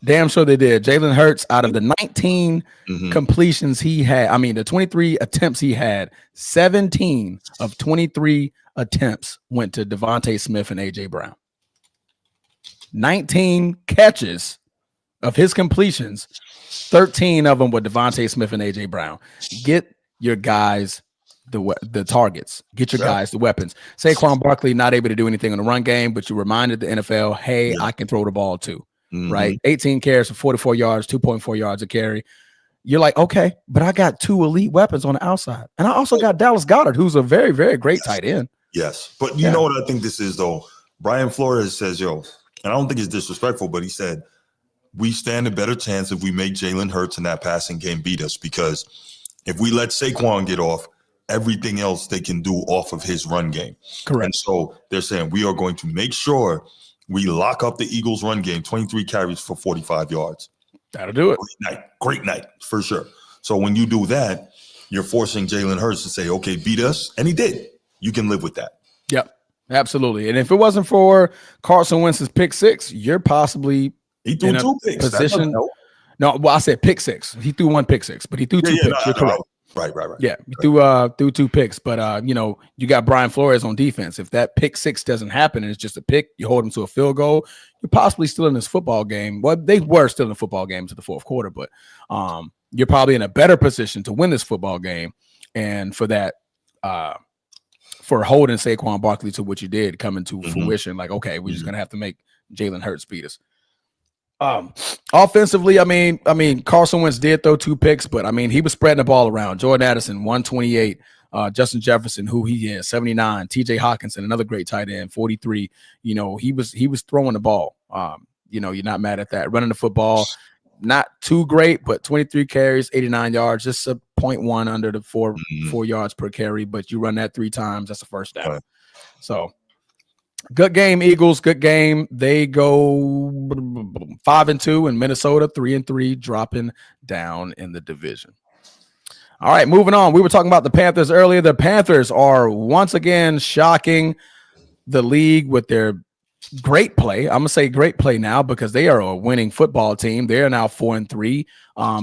damn sure they did. Jalen Hurts, out of the 19 completions he had, the 23 attempts he had, 17 of 23 attempts went to Devontae Smith and A.J. Brown. 19 catches of his completions, 13 of them were Devontae Smith and A.J. Brown. Get your guys the targets. Get your guys the weapons. Saquon Barkley not able to do anything in the run game, but you reminded the NFL, hey, I can throw the ball too. Right? 18 carries for 44 yards, 2.4 yards a carry. You're like, okay, but I got 2 elite weapons on the outside. And I also got Dallas Goedert, who's a very, very great tight end. Yes. But you know what I think this is, though? Brian Flores says, and I don't think it's disrespectful, but he said, we stand a better chance if we make Jalen Hurts in that passing game beat us, because if we let Saquon get off, everything else they can do off of his run game. Correct. And so they're saying we are going to make sure we lock up the Eagles' run game, 23 carries for 45 yards. That'll do it. Great night, for sure. So when you do that, you're forcing Jalen Hurts to say, okay, beat us. And he did. You can live with that. Yep, absolutely. And if it wasn't for Carson Wentz's pick 6, you're possibly he threw 2 picks. Position. No, well, I said pick six. He threw one pick six, but he threw two picks. You're correct. Right. Yeah, he threw two picks, but you got Brian Flores on defense. If that pick six doesn't happen and it's just a pick, you hold him to a field goal, you're possibly still in this football game. Well, they were still in the football game to the fourth quarter, but you're probably in a better position to win this football game. And for that, for holding Saquon Barkley to what you did coming to fruition, like, okay, we're just gonna have to make Jalen Hurts beat us. Offensively, I mean, Carson Wentz did throw two picks, but I mean, he was spreading the ball around. Jordan Addison, 128. Justin Jefferson, who he is, 79. TJ Hawkinson, another great tight end, 43. He was throwing the ball. You're not mad at that. Running the football, not too great, but 23 carries, 89 yards, just a 0.1 under the 4 yards per carry. But you run that 3 times, that's a first down. Right. So good game, Eagles. Good game. They go 5-2 in Minnesota, 3-3, dropping down in the division. All right, moving on. We were talking about the Panthers earlier. The Panthers are once again shocking the league with their great play. I'm going to say great play now because they are a winning football team. They are now 4-3,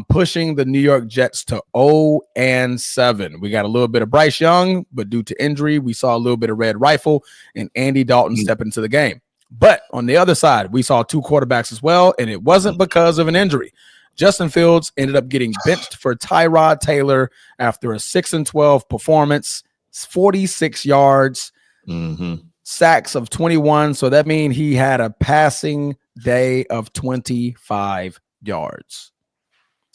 pushing the New York Jets to 0-7. We got a little bit of Bryce Young, but due to injury, we saw a little bit of Red Rifle and Andy Dalton step into the game. But on the other side, we saw 2 quarterbacks as well, and it wasn't because of an injury. Justin Fields ended up getting benched for Tyrod Taylor after a 6-12 performance, 46 yards. Sacks of 21, so that means he had a passing day of 25 yards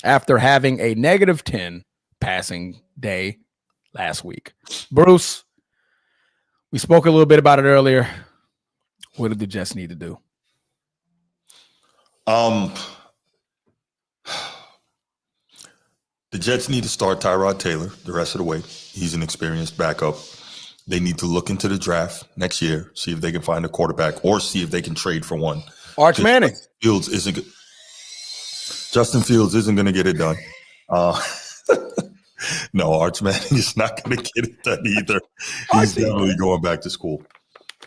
after having a -10 passing day last week. Bruce, we spoke a little bit about it earlier. What did the Jets need to do? The Jets need to start Tyrod Taylor the rest of the way. He's an experienced backup. They need to look into the draft next year, see if they can find a quarterback or see if they can trade for one. Arch Manning. Justin Fields isn't going to get it done. No, Arch Manning is not going to get it done either. He's definitely going back to school.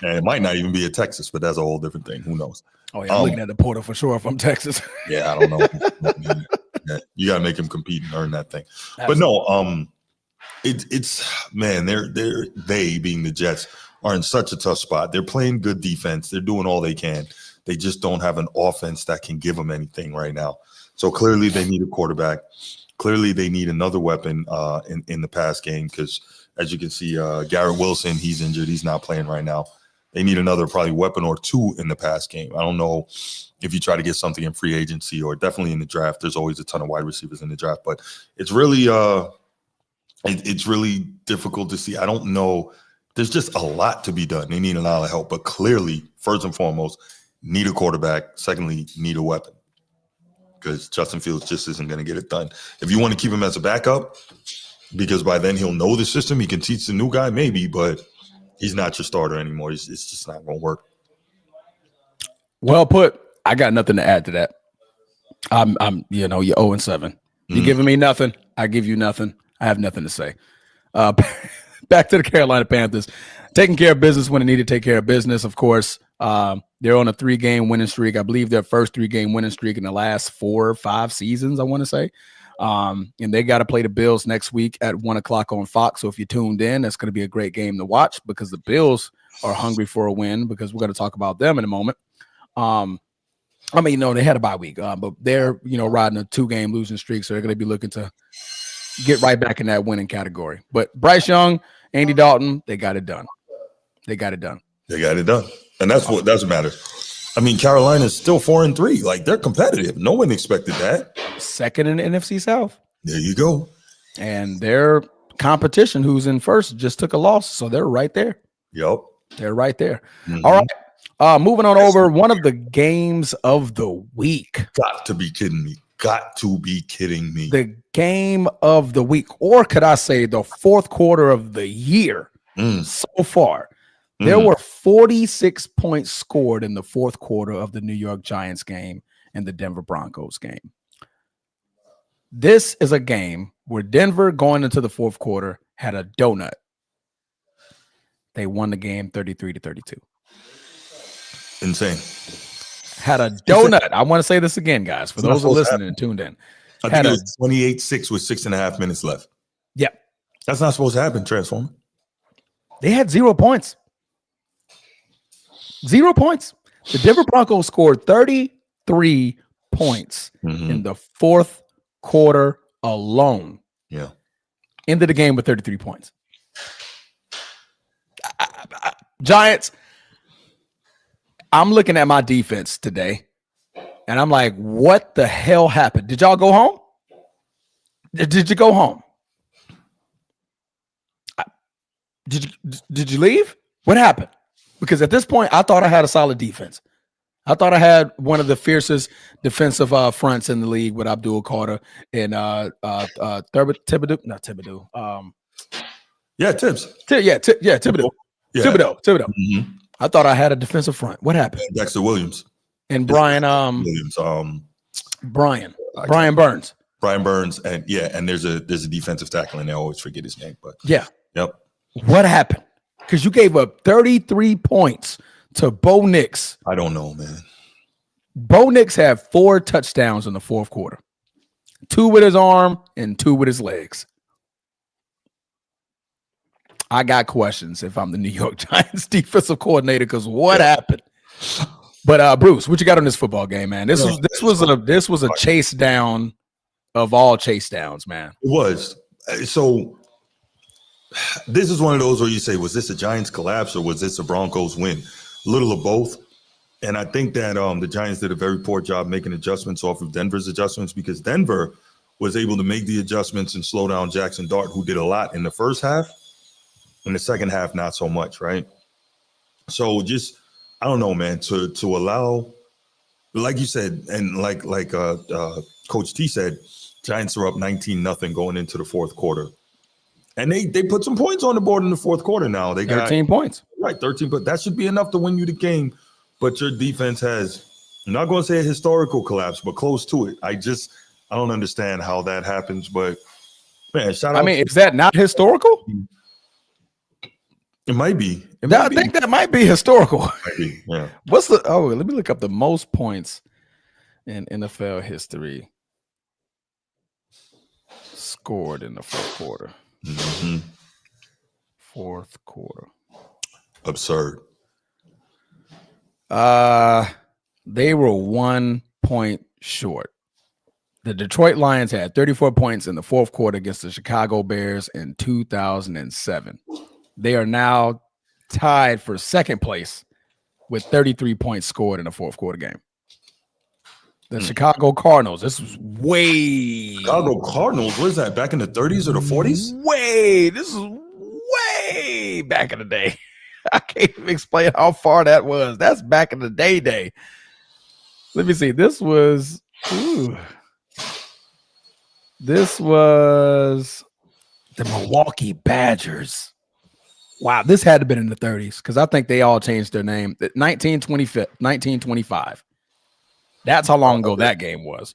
And it might not even be at Texas, but that's a whole different thing. Who knows? Oh, yeah, I'm looking at the portal for sure from Texas. Yeah, I don't know. Yeah, you got to make him compete and earn that thing. Absolutely. But no, it's man, they being the Jets are in such a tough spot. They're playing good defense. They're doing all they can. They just don't have an offense that can give them anything right now. So clearly they need a quarterback. Clearly they need another weapon in the pass game because as you can see, Garrett Wilson, he's injured. He's not playing right now. They need another probably weapon or two in the pass game. I don't know if you try to get something in free agency or definitely in the draft. There's always a ton of wide receivers in the draft, but it's really it's really difficult to see. I don't know. There's just a lot to be done. They need a lot of help, but clearly, first and foremost, need a quarterback. Secondly, need a weapon because Justin Fields just isn't going to get it done. If you want to keep him as a backup, because by then he'll know the system, he can teach the new guy maybe, but he's not your starter anymore. It's just not going to work. Well put. I got nothing to add to that. I'm you're 0-7. You're giving me nothing. I give you nothing. I have nothing to say. Back to the Carolina Panthers. Taking care of business when they need to take care of business, of course. They're on a 3-game winning streak. I believe their first 3-game winning streak in the last 4 or 5 seasons, I want to say. And they got to play the Bills next week at 1:00 on Fox. So if you tuned in, that's going to be a great game to watch because the Bills are hungry for a win because we're going to talk about them in a moment. They had a bye week, but they're, riding a 2-game losing streak. So they're going to be looking to get right back in that winning category. But Bryce Young, Andy Dalton, they got it done. They got it done. And that's what matters. I mean, Carolina's still 4-3. Like, they're competitive. No one expected that. Second in the NFC South. There you go. And their competition, who's in first, just took a loss. So they're right there. Yep. They're right there. Mm-hmm. All right. Moving on over, one of the games of the week. Got to be kidding me. The game of the week, or could I say the fourth quarter of the year so far. There were 46 points scored in the fourth quarter of the New York Giants game and the Denver Broncos game. This is a game where Denver, going into the fourth quarter, had a donut. They won the game 33-32. Insane. had a donut. I want to say this again, guys, for those who are listening and tuned in. I think it was 28-6 with 6.5 minutes left. Yeah. That's not supposed to happen, Transformer. They had 0 points. 0 points. The Denver Broncos scored 33 points in the fourth quarter alone. Yeah. Ended the game with 33 points. Giants, I'm looking at my defense today, and I'm like, what the hell happened? Did y'all go home? Did you go home? Did you leave? What happened? Because at this point, I thought I had a solid defense. I thought I had one of the fiercest defensive fronts in the league with Abdul Carter and Thibodeau. Not Thibodeau. Tibbs. Thibodeau. Yeah. Thibodeau. Mm-hmm. I thought I had a defensive front. What happened? Dexter Williams. And Brian Williams. Brian Burns. Brian Burns, and there's a defensive tackle, and I always forget his name, but yeah. Yep. What happened? Because you gave up 33 points to Bo Nix. I don't know, man. Bo Nix had 4 touchdowns in the fourth quarter. 2 with his arm and 2 with his legs. I got questions if I'm the New York Giants defensive coordinator, because what happened? But Bruce, what you got on this football game, man? This was a chase down of all chase downs, man. It was. So this is one of those where you say, was this a Giants collapse or was this a Broncos win? A little of both. And I think that the Giants did a very poor job making adjustments off of Denver's adjustments, because Denver was able to make the adjustments and slow down Jackson Dart, who did a lot in the first half. In the second half, not so much, right? So just, I don't know, man, to allow, like you said, and like Coach T said, Giants are up 19-0 going into the fourth quarter. And they put some points on the board in the fourth quarter now. They got 13 points. Right, 13, but that should be enough to win you the game. But your defense has, I'm not going to say a historical collapse, but close to it. I don't understand how that happens, but man, shout out. I mean, is that not historical? It might be. I think that might be historical. Might be, yeah. Let me look up the most points in NFL history scored in the fourth quarter. Mm-hmm. Fourth quarter. Absurd. They were 1 point short. The Detroit Lions had 34 points in the fourth quarter against the Chicago Bears in 2007. They are now tied for second place with 33 points scored in the fourth quarter game. The Chicago Cardinals. This was Chicago Cardinals. What is that? Back in the 30s or the 40s? This is way back in the day. I can't even explain how far that was. That's back in the day. Let me see. This was the Milwaukee Badgers. Wow, this had to have been in the 30s, because I think they all changed their name. 1925. That's how long ago that game was.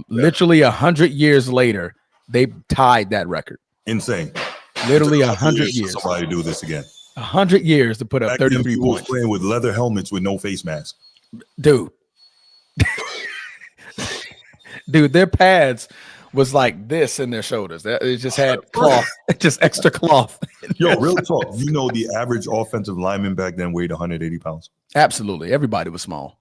Literally 100 years later, they tied that record. Insane. Literally 100 years. Somebody do this again. 100 years to put up 33 points. Playing with leather helmets with no face mask. Dude, their pads was like this in their shoulders. It just had cloth, just extra cloth. Yo, real talk. You know, the average offensive lineman back then weighed 180 pounds. Absolutely. Everybody was small.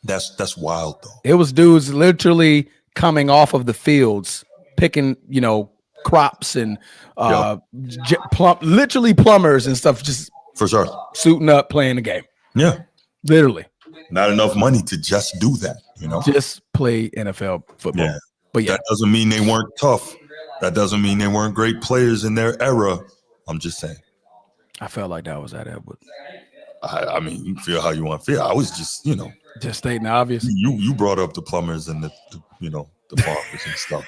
That's wild, though. It was dudes literally coming off of the fields, picking, crops and literally plumbers and stuff, just for sure suiting up, playing the game. Yeah. Literally. Not enough money to just do that, Just play NFL football. Yeah. But yeah, that doesn't mean they weren't tough. That doesn't mean they weren't great players in their era. I'm just saying. I felt like that was at Edward. I mean, you feel how you want to feel. I was just, just stating the obvious. You brought up the plumbers and the farmers and stuff.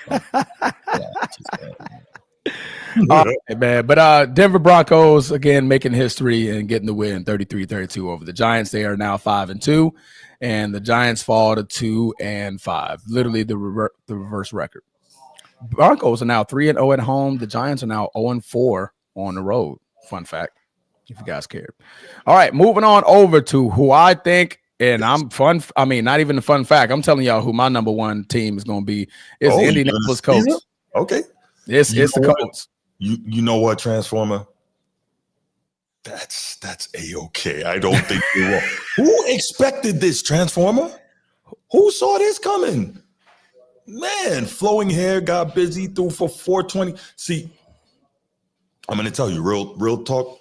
Man. But Denver Broncos again making history and getting the win 33-32 over the Giants. They are now 5-2, and the Giants fall to 2-5. Literally the reverse record. Broncos are now 3-0 at home. The Giants are now 0-4 on the road. Fun fact, if you guys cared. All right, moving on over to who I think And I'm fun. I mean, not even a fun fact. I'm telling y'all who my number one team is going to be. It's the Indianapolis Colts. Okay. It's the Colts. You know what, Transformer? That's A-okay. I don't think you're wrong. Who expected this, Transformer? Who saw this coming? Man, flowing hair, got busy, threw for 420. See, I'm going to tell you, real talk.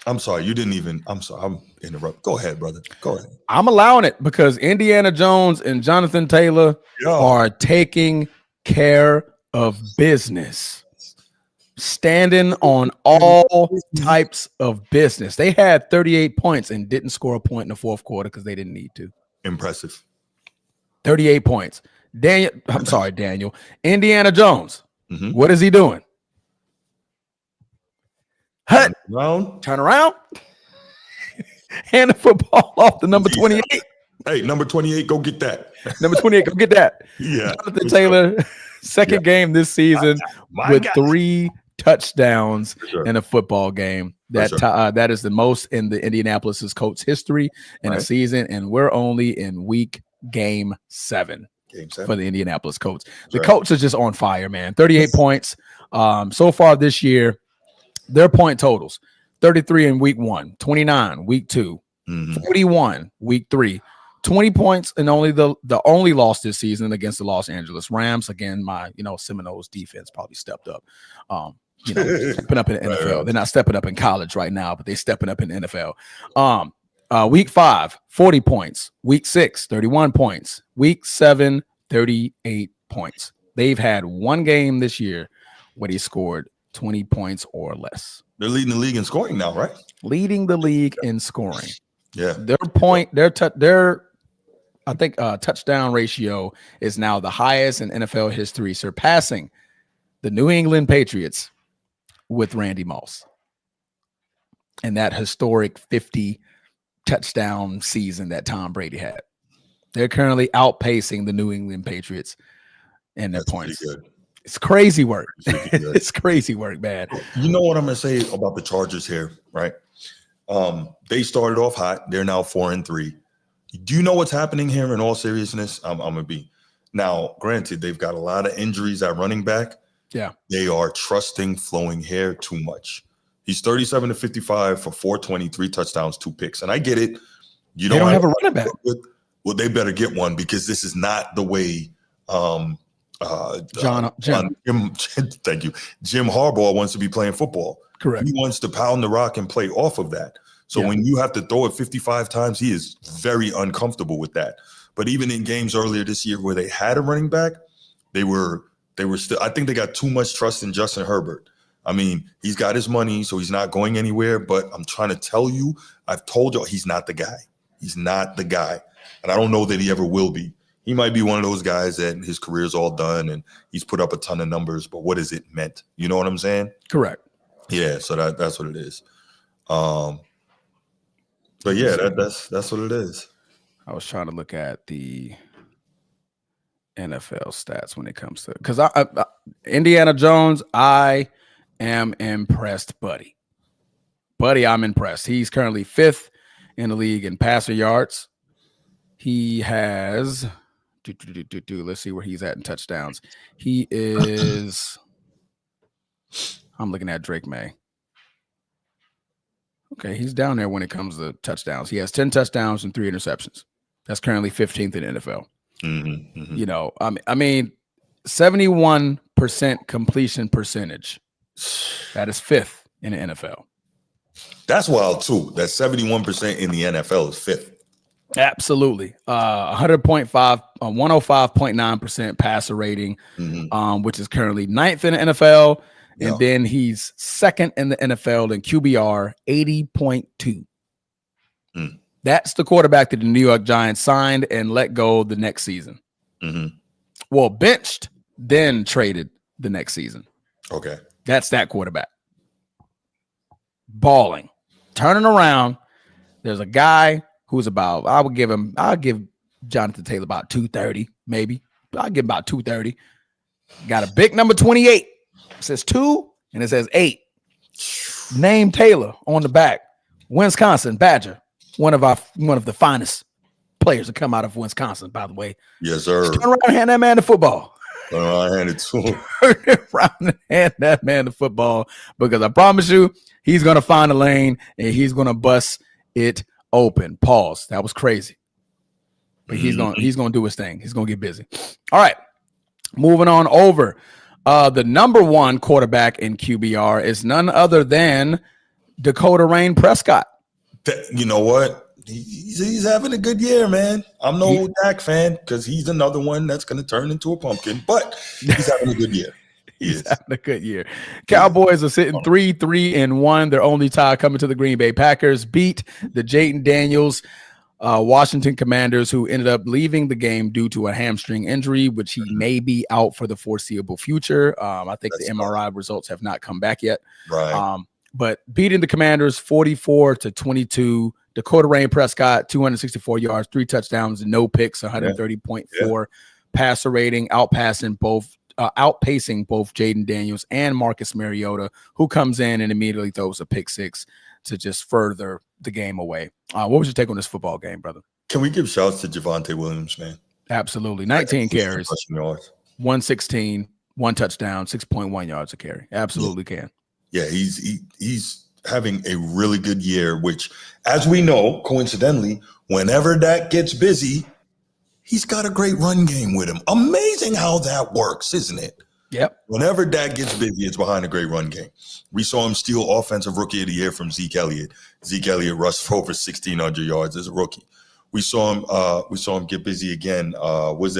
I'm sorry, you didn't even. I'm sorry, I'm interrupting. Go ahead, brother. Go ahead. I'm allowing it because Indiana Jones and Jonathan Taylor are taking care of business, standing on all types of business. They had 38 points and didn't score a point in the fourth quarter because they didn't need to. Impressive. 38 points. Daniel. Indiana Jones. What is he doing? Turn around. Hand the football off to number 28. Hey, number 28, go get that. Number 28, go get that. Yeah. Jonathan Taylor, second game this season with 3 touchdowns in a football game. That is the most in the Indianapolis Colts history in a season, and we're only in game 7 for the Indianapolis Colts. The Colts are just on fire, man. 38 points so far this year. Their point totals: 33 in week 1, 29 week 2, 41 week 3, 20 points, and only the only loss this season against the Los Angeles Rams. Again, my Seminoles defense probably stepped up. Stepping up in the NFL. They're not stepping up in college right now, but they're stepping up in the NFL. Week 5, 40 points. Week 6, 31 points. Week 7, 38 points. They've had one game this year where they scored 20 points or less. They're leading the league in scoring now, right? Leading the league in scoring. Yeah. Touchdown ratio is now the highest in NFL history, surpassing the New England Patriots with Randy Moss and that historic 50 touchdown season that Tom Brady had. They're currently outpacing the New England Patriots in their points. It's crazy work. It's crazy work, man. You know what I'm going to say about the Chargers here, right? They started off hot. They're now 4-3. Do you know what's happening here in all seriousness? I'm going to be. Now, granted, they've got a lot of injuries at running back. Yeah. They are trusting flowing hair too much. He's 37 to 55 for 420, 3 touchdowns, 2 picks. And I get it. They don't have a running back. Well, they better get one because this is not the way Jim. Thank you. Jim Harbaugh wants to be playing football. Correct. He wants to pound the rock and play off of that. So when you have to throw it 55 times, he is very uncomfortable with that. But even in games earlier this year where they had a running back, they were still, I think they got too much trust in Justin Herbert. I mean, he's got his money, so he's not going anywhere. But I'm trying to tell you, I've told you, he's not the guy. He's not the guy. And I don't know that he ever will be. He might be one of those guys that his career's all done and he's put up a ton of numbers, but what is it meant? You know what I'm saying? Correct. Yeah, so that's what it is. But yeah, that's what it is. I was trying to look at the NFL stats when it comes to, because Indiana Jones, I am impressed, buddy. I'm impressed. He's currently 5th in the league in passer yards. He has, let's see where he's at in touchdowns. He is, I'm looking at Drake May. Okay, he's down there when it comes to touchdowns. He has 10 touchdowns and 3 interceptions. That's currently 15th in the NFL. You know, I mean, 71% completion percentage. That is 5th in the NFL. That's wild too. That 71% in the NFL is 5th. Absolutely. 105.9% passer rating, which is currently 9th in the NFL. And then he's 2nd in the NFL in QBR, 80.2. That's the quarterback that the New York Giants signed and let go the next season. Well, benched, then traded the next season. Okay. That's that quarterback. Balling, turning around. There's a guy who's about, I'll give Jonathan Taylor about 230, maybe. I'll give him about 230. Got a big number 28. It says 2 and it says 8. Name Taylor on the back. Wisconsin Badger. One of the finest. players that come out of Wisconsin, by the way. Yes, sir. Just turn around and hand that man the football. Turn around and hand it to him. Turn around and hand that man the football, because I promise you, he's going to find a lane and he's going to bust it open. Pause. That was crazy. But he's going to do his thing. He's going to get busy. All right. Moving on over. The number one quarterback in QBR is none other than Dakota Rain Prescott. You know what? He's having a good year, man. I'm no Dak fan because he's another one that's going to turn into a pumpkin, but he's having a good year. He's having a good year. Cowboys are sitting 3-3-1. Their only tie coming to the Green Bay Packers. Beat the Jaden Daniels Washington Commanders, who ended up leaving the game due to a hamstring injury, which he may be out for the foreseeable future. I think the MRI results have not come back yet. Right. But beating the Commanders 44-22. Dakota Rain Prescott, 264 yards, 3 touchdowns, no picks, 130.4 passer rating, outpacing both Jaden Daniels and Marcus Mariota, who comes in and immediately throws a pick 6 to just further the game away. What was your take on this football game, brother? Can we give shouts to Javonte Williams, man? Absolutely. 19 carries, 116, 1 touchdown, 6.1 yards a carry. Absolutely can. Yeah, he's having a really good year, which, as we know, coincidentally, whenever Dak gets busy, he's got a great run game with him. Amazing how that works, isn't it? Yep. Whenever Dak gets busy, it's behind a great run game. We saw him steal Offensive Rookie of the Year from Zeke Elliott. Zeke Elliott rushed for over 1,600 yards as a rookie. We saw him get busy again. Was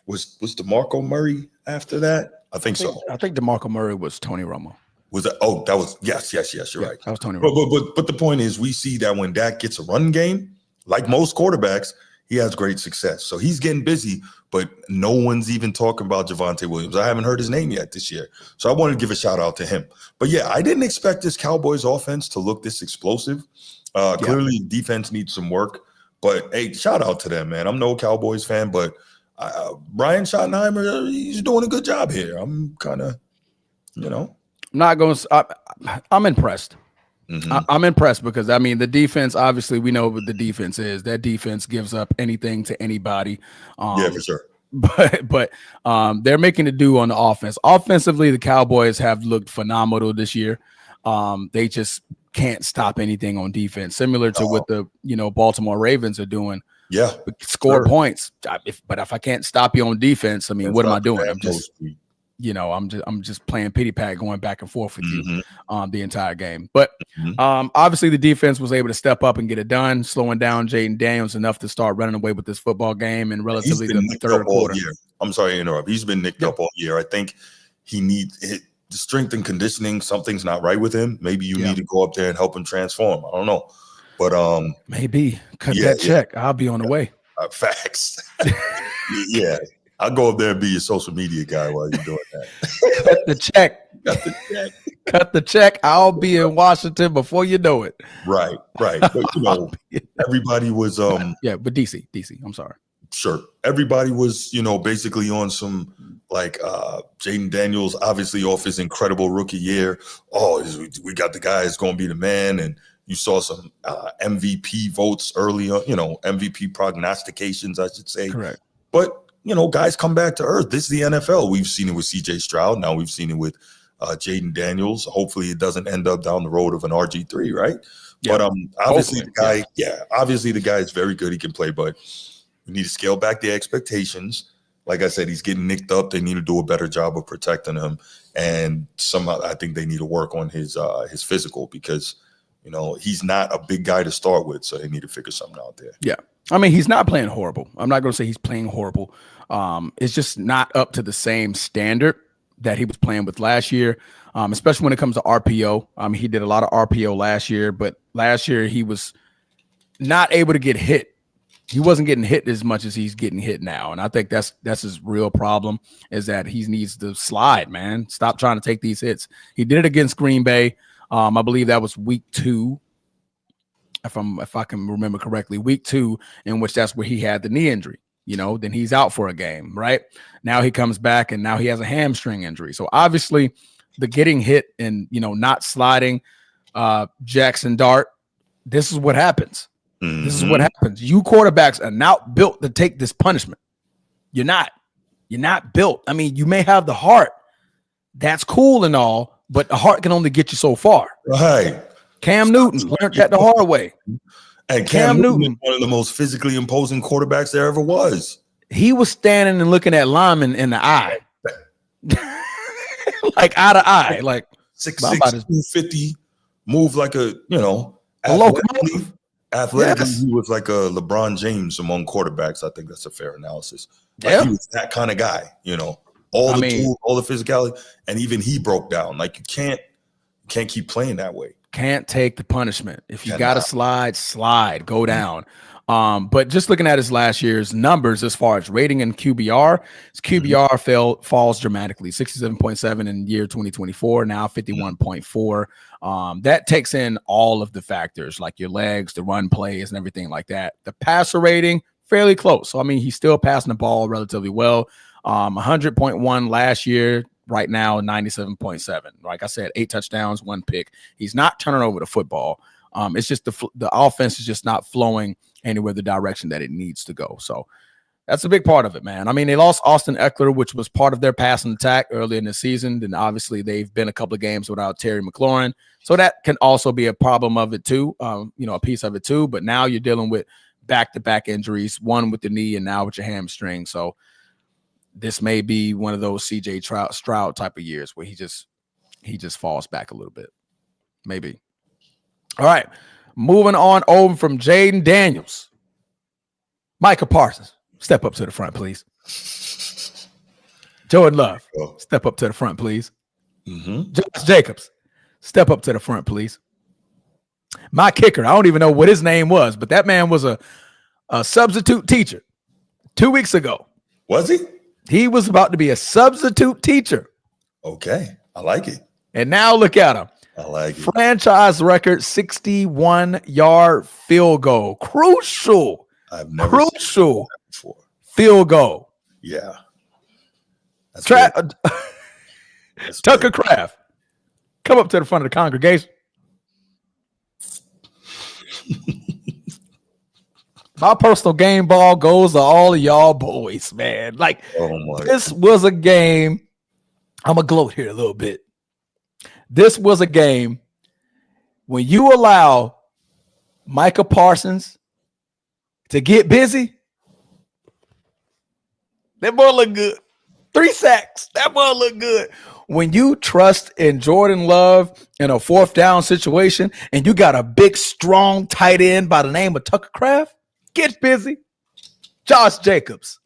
DeMarco Murray after that? I think so. I think DeMarco Murray was Tony Romo. Was that? Oh, that was yes. You're right. That was Tony Romo. But the point is, we see that when Dak gets a run game, like most quarterbacks, he has great success. So he's getting busy, but no one's even talking about Javonte Williams. I haven't heard his name yet this year. So I wanted to give a shout out to him. But yeah, I didn't expect this Cowboys offense to look this explosive. Clearly defense needs some work, but hey, shout out to them, man. I'm no Cowboys fan, but Brian Schottenheimer, he's doing a good job here. I'm kind of, I'm impressed. Mm-hmm. I'm impressed because, I mean, the defense, obviously we know what the defense is. That defense gives up anything to anybody. Yeah, for sure. But they're making it do on the offense. Offensively, the Cowboys have looked phenomenal this year. They just can't stop anything on defense, similar to what the Baltimore Ravens are doing. Yeah, score points. But if I can't stop you on defense, I mean, what am I doing? I'm just playing pity pat, going back and forth with you the entire game. But obviously the defense was able to step up and get it done, slowing down Jaden Daniels enough to start running away with this football game in relatively the third quarter. I'm sorry to interrupt. He's been nicked up all year. I think he needs the strength and conditioning. Something's not right with him. Maybe you need to go up there and help him transform. I don't know. But maybe cut that check. I'll be on the way. Facts. Yeah. I'll go up there and be your social media guy while you're doing that. Cut the check. Cut the check. I'll be in Washington before you know it. Right. But everybody was but DC. I'm sorry. Sure. Everybody was, basically on some Jaden Daniels, obviously off his incredible rookie year. Oh, we got the guy who's going to be the man. And you saw some MVP votes early on, MVP prognostications, I should say. Correct. But guys come back to earth. This is the NFL. We've seen it with CJ Stroud. Now we've seen it with Jaden Daniels. Hopefully it doesn't end up down the road of an RG3, right? Yeah. But obviously the guy is very good. He can play, but we need to scale back the expectations. Like I said, he's getting nicked up. They need to do a better job of protecting him. And somehow I think they need to work on his physical because, he's not a big guy to start with. So they need to figure something out there. Yeah. I mean, he's not playing horrible. I'm not going to say he's playing horrible. It's just not up to the same standard that he was playing with last year, especially when it comes to RPO. He did a lot of RPO last year, but last year he was not able to get hit. He wasn't getting hit as much as he's getting hit now. And I think that's his real problem is that he needs to slide, man. Stop trying to take these hits. He did it against Green Bay. I believe that was week 2. If I can remember correctly, week 2, in which that's where he had the knee injury, then he's out for a game, right? Now he comes back and now he has a hamstring injury. So obviously the getting hit and, not sliding Jackson Dart, this is what happens. This is what happens. You quarterbacks are not built to take this punishment. You're not. You're not built. I mean, you may have the heart. That's cool and all, but the heart can only get you so far. Right. Cam Newton learned that the hard way. And Cam Newton is one of the most physically imposing quarterbacks there ever was. He was standing and looking at linemen in the eye. Like eye to eye. Like 6'6", 250, move like a locomotive. Athletically, he was like a LeBron James among quarterbacks. I think that's a fair analysis. Like yeah. He was that kind of guy, all the tools, all the physicality, and even he broke down. Like you can't keep playing that way. Can't take the punishment. If you got to slide, go down. But just looking at his last year's numbers as far as rating and QBR, his QBR falls dramatically. 67.7 in year 2024, now 51.4. That takes in all of the factors like your legs, the run plays, and everything like that. The passer rating, fairly close. So, I mean, he's still passing the ball relatively well. 100.1 last year. Right now, 97.7. Like I said, 8 touchdowns, 1 pick. He's not turning over the football. It's just the offense is just not flowing anywhere the direction that it needs to go. So that's a big part of it, man. I mean, they lost Austin Eckler, which was part of their passing attack early in the season. Then obviously they've been a couple of games without Terry McLaurin. So that can also be a problem of it too, a piece of it too. But now you're dealing with back-to-back injuries, one with the knee and now with your hamstring. So this may be one of those CJ Stroud type of years where he just falls back a little bit. Maybe. All right. Moving on over from Jaden Daniels. Micah Parsons, step up to the front, please. Jordan Love, step up to the front, please. Josh Jacobs, step up to the front, please. My kicker, I don't even know what his name was, but that man was a substitute teacher 2 weeks ago. Was he? He was about to be a substitute teacher. Okay. I like it. And now look at him. I like it. Franchise record 61-yard field goal. Crucial. I've never seen that before. Field goal. Yeah. Tucker Kraft. Come up to the front of the congregation. My personal game ball goes to all of y'all boys, man. Like, this was a game. I'm going to gloat here a little bit. This was a game when you allow Micah Parsons to get busy. That boy look good. 3 sacks. That boy look good. When you trust in Jordan Love in a 4th down situation and you got a big, strong tight end by the name of Tucker Kraft, get busy. Josh Jacobs.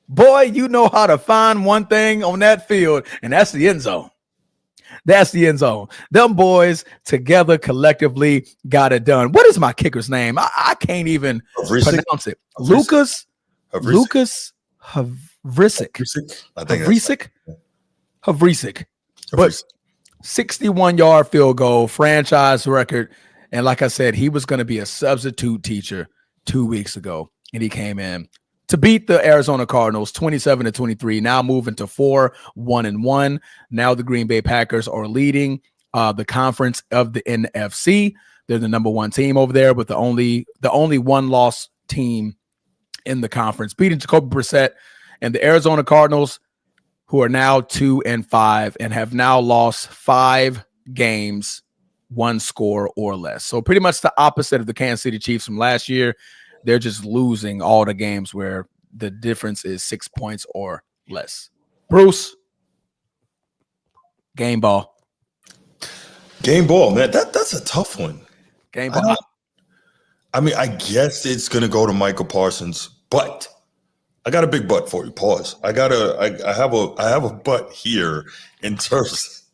Boy, you know how to find one thing on that field, and that's the end zone. That's the end zone. Them boys together collectively got it done. What is my kicker's name? I can't even pronounce it. Lucas Havrisik. I think Havrisik. But 61-yard field goal, franchise record. And like I said, he was going to be a substitute teacher 2 weeks ago, and he came in to beat the Arizona Cardinals 27-23, now moving to 4-1-1. Now the Green Bay Packers are leading the conference of the NFC. They're the number 1 team over there, but the only one-loss team in the conference, beating Jacoby Brissett and the Arizona Cardinals, who are now 2-5 and have now lost 5 games, 1 score or less. So pretty much the opposite of the Kansas City Chiefs from last year. They're just losing all the games where the difference is 6 points or less. Bruce, game ball. Game ball, man. That's a tough one. Game ball. I mean, I guess it's gonna go to Michael Parsons, but I got a big butt for you. Pause. I have a butt here in terms.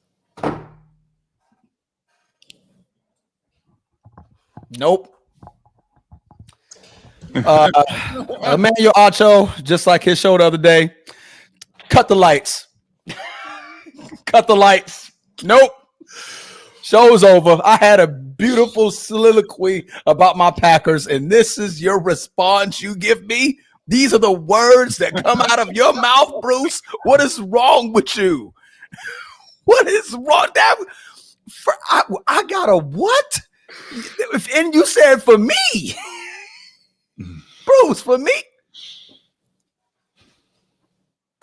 Nope. Emmanuel Acho, just like his show the other day, cut the lights. Cut the lights. Nope. Show's over. I had a beautiful soliloquy about my Packers, and this is your response you give me? These are the words that come out of your mouth, Bruce? What is wrong with you? What is wrong? I got a what? And you said for me. Bruce, for me.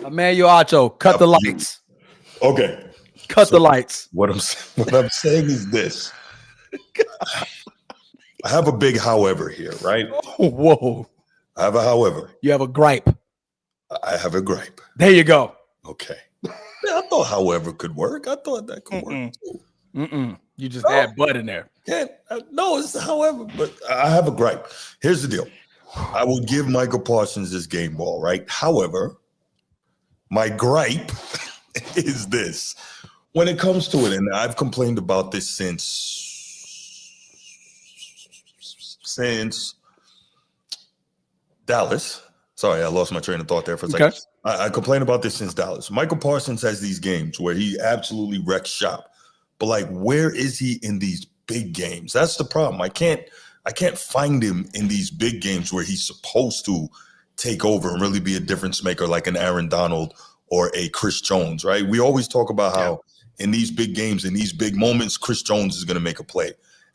Emmanuel Acho, cut the lights. Okay. Cut the lights. What I'm saying is this. I have a big however here, right? Whoa. I have a however. You have a gripe. I have a gripe. There you go. Okay. Yeah, I thought however could work. I thought that could work too. You just add butt in there. No, it's however, but I have a gripe. Here's the deal. I will give Michael Parsons this game ball, right? However, my gripe is this. When it comes to it, and I've complained about this since Dallas. Sorry, I lost my train of thought there for a second. I complain about this since Dallas. Michael Parsons has these games where he absolutely wrecks shop. But like, where is he in these big games? That's the problem. I can't find him in these big games where he's supposed to take over and really be a difference maker like an Aaron Donald or a Chris Jones, right? We always talk about how in these big games, in these big moments, Chris Jones is going to make a play.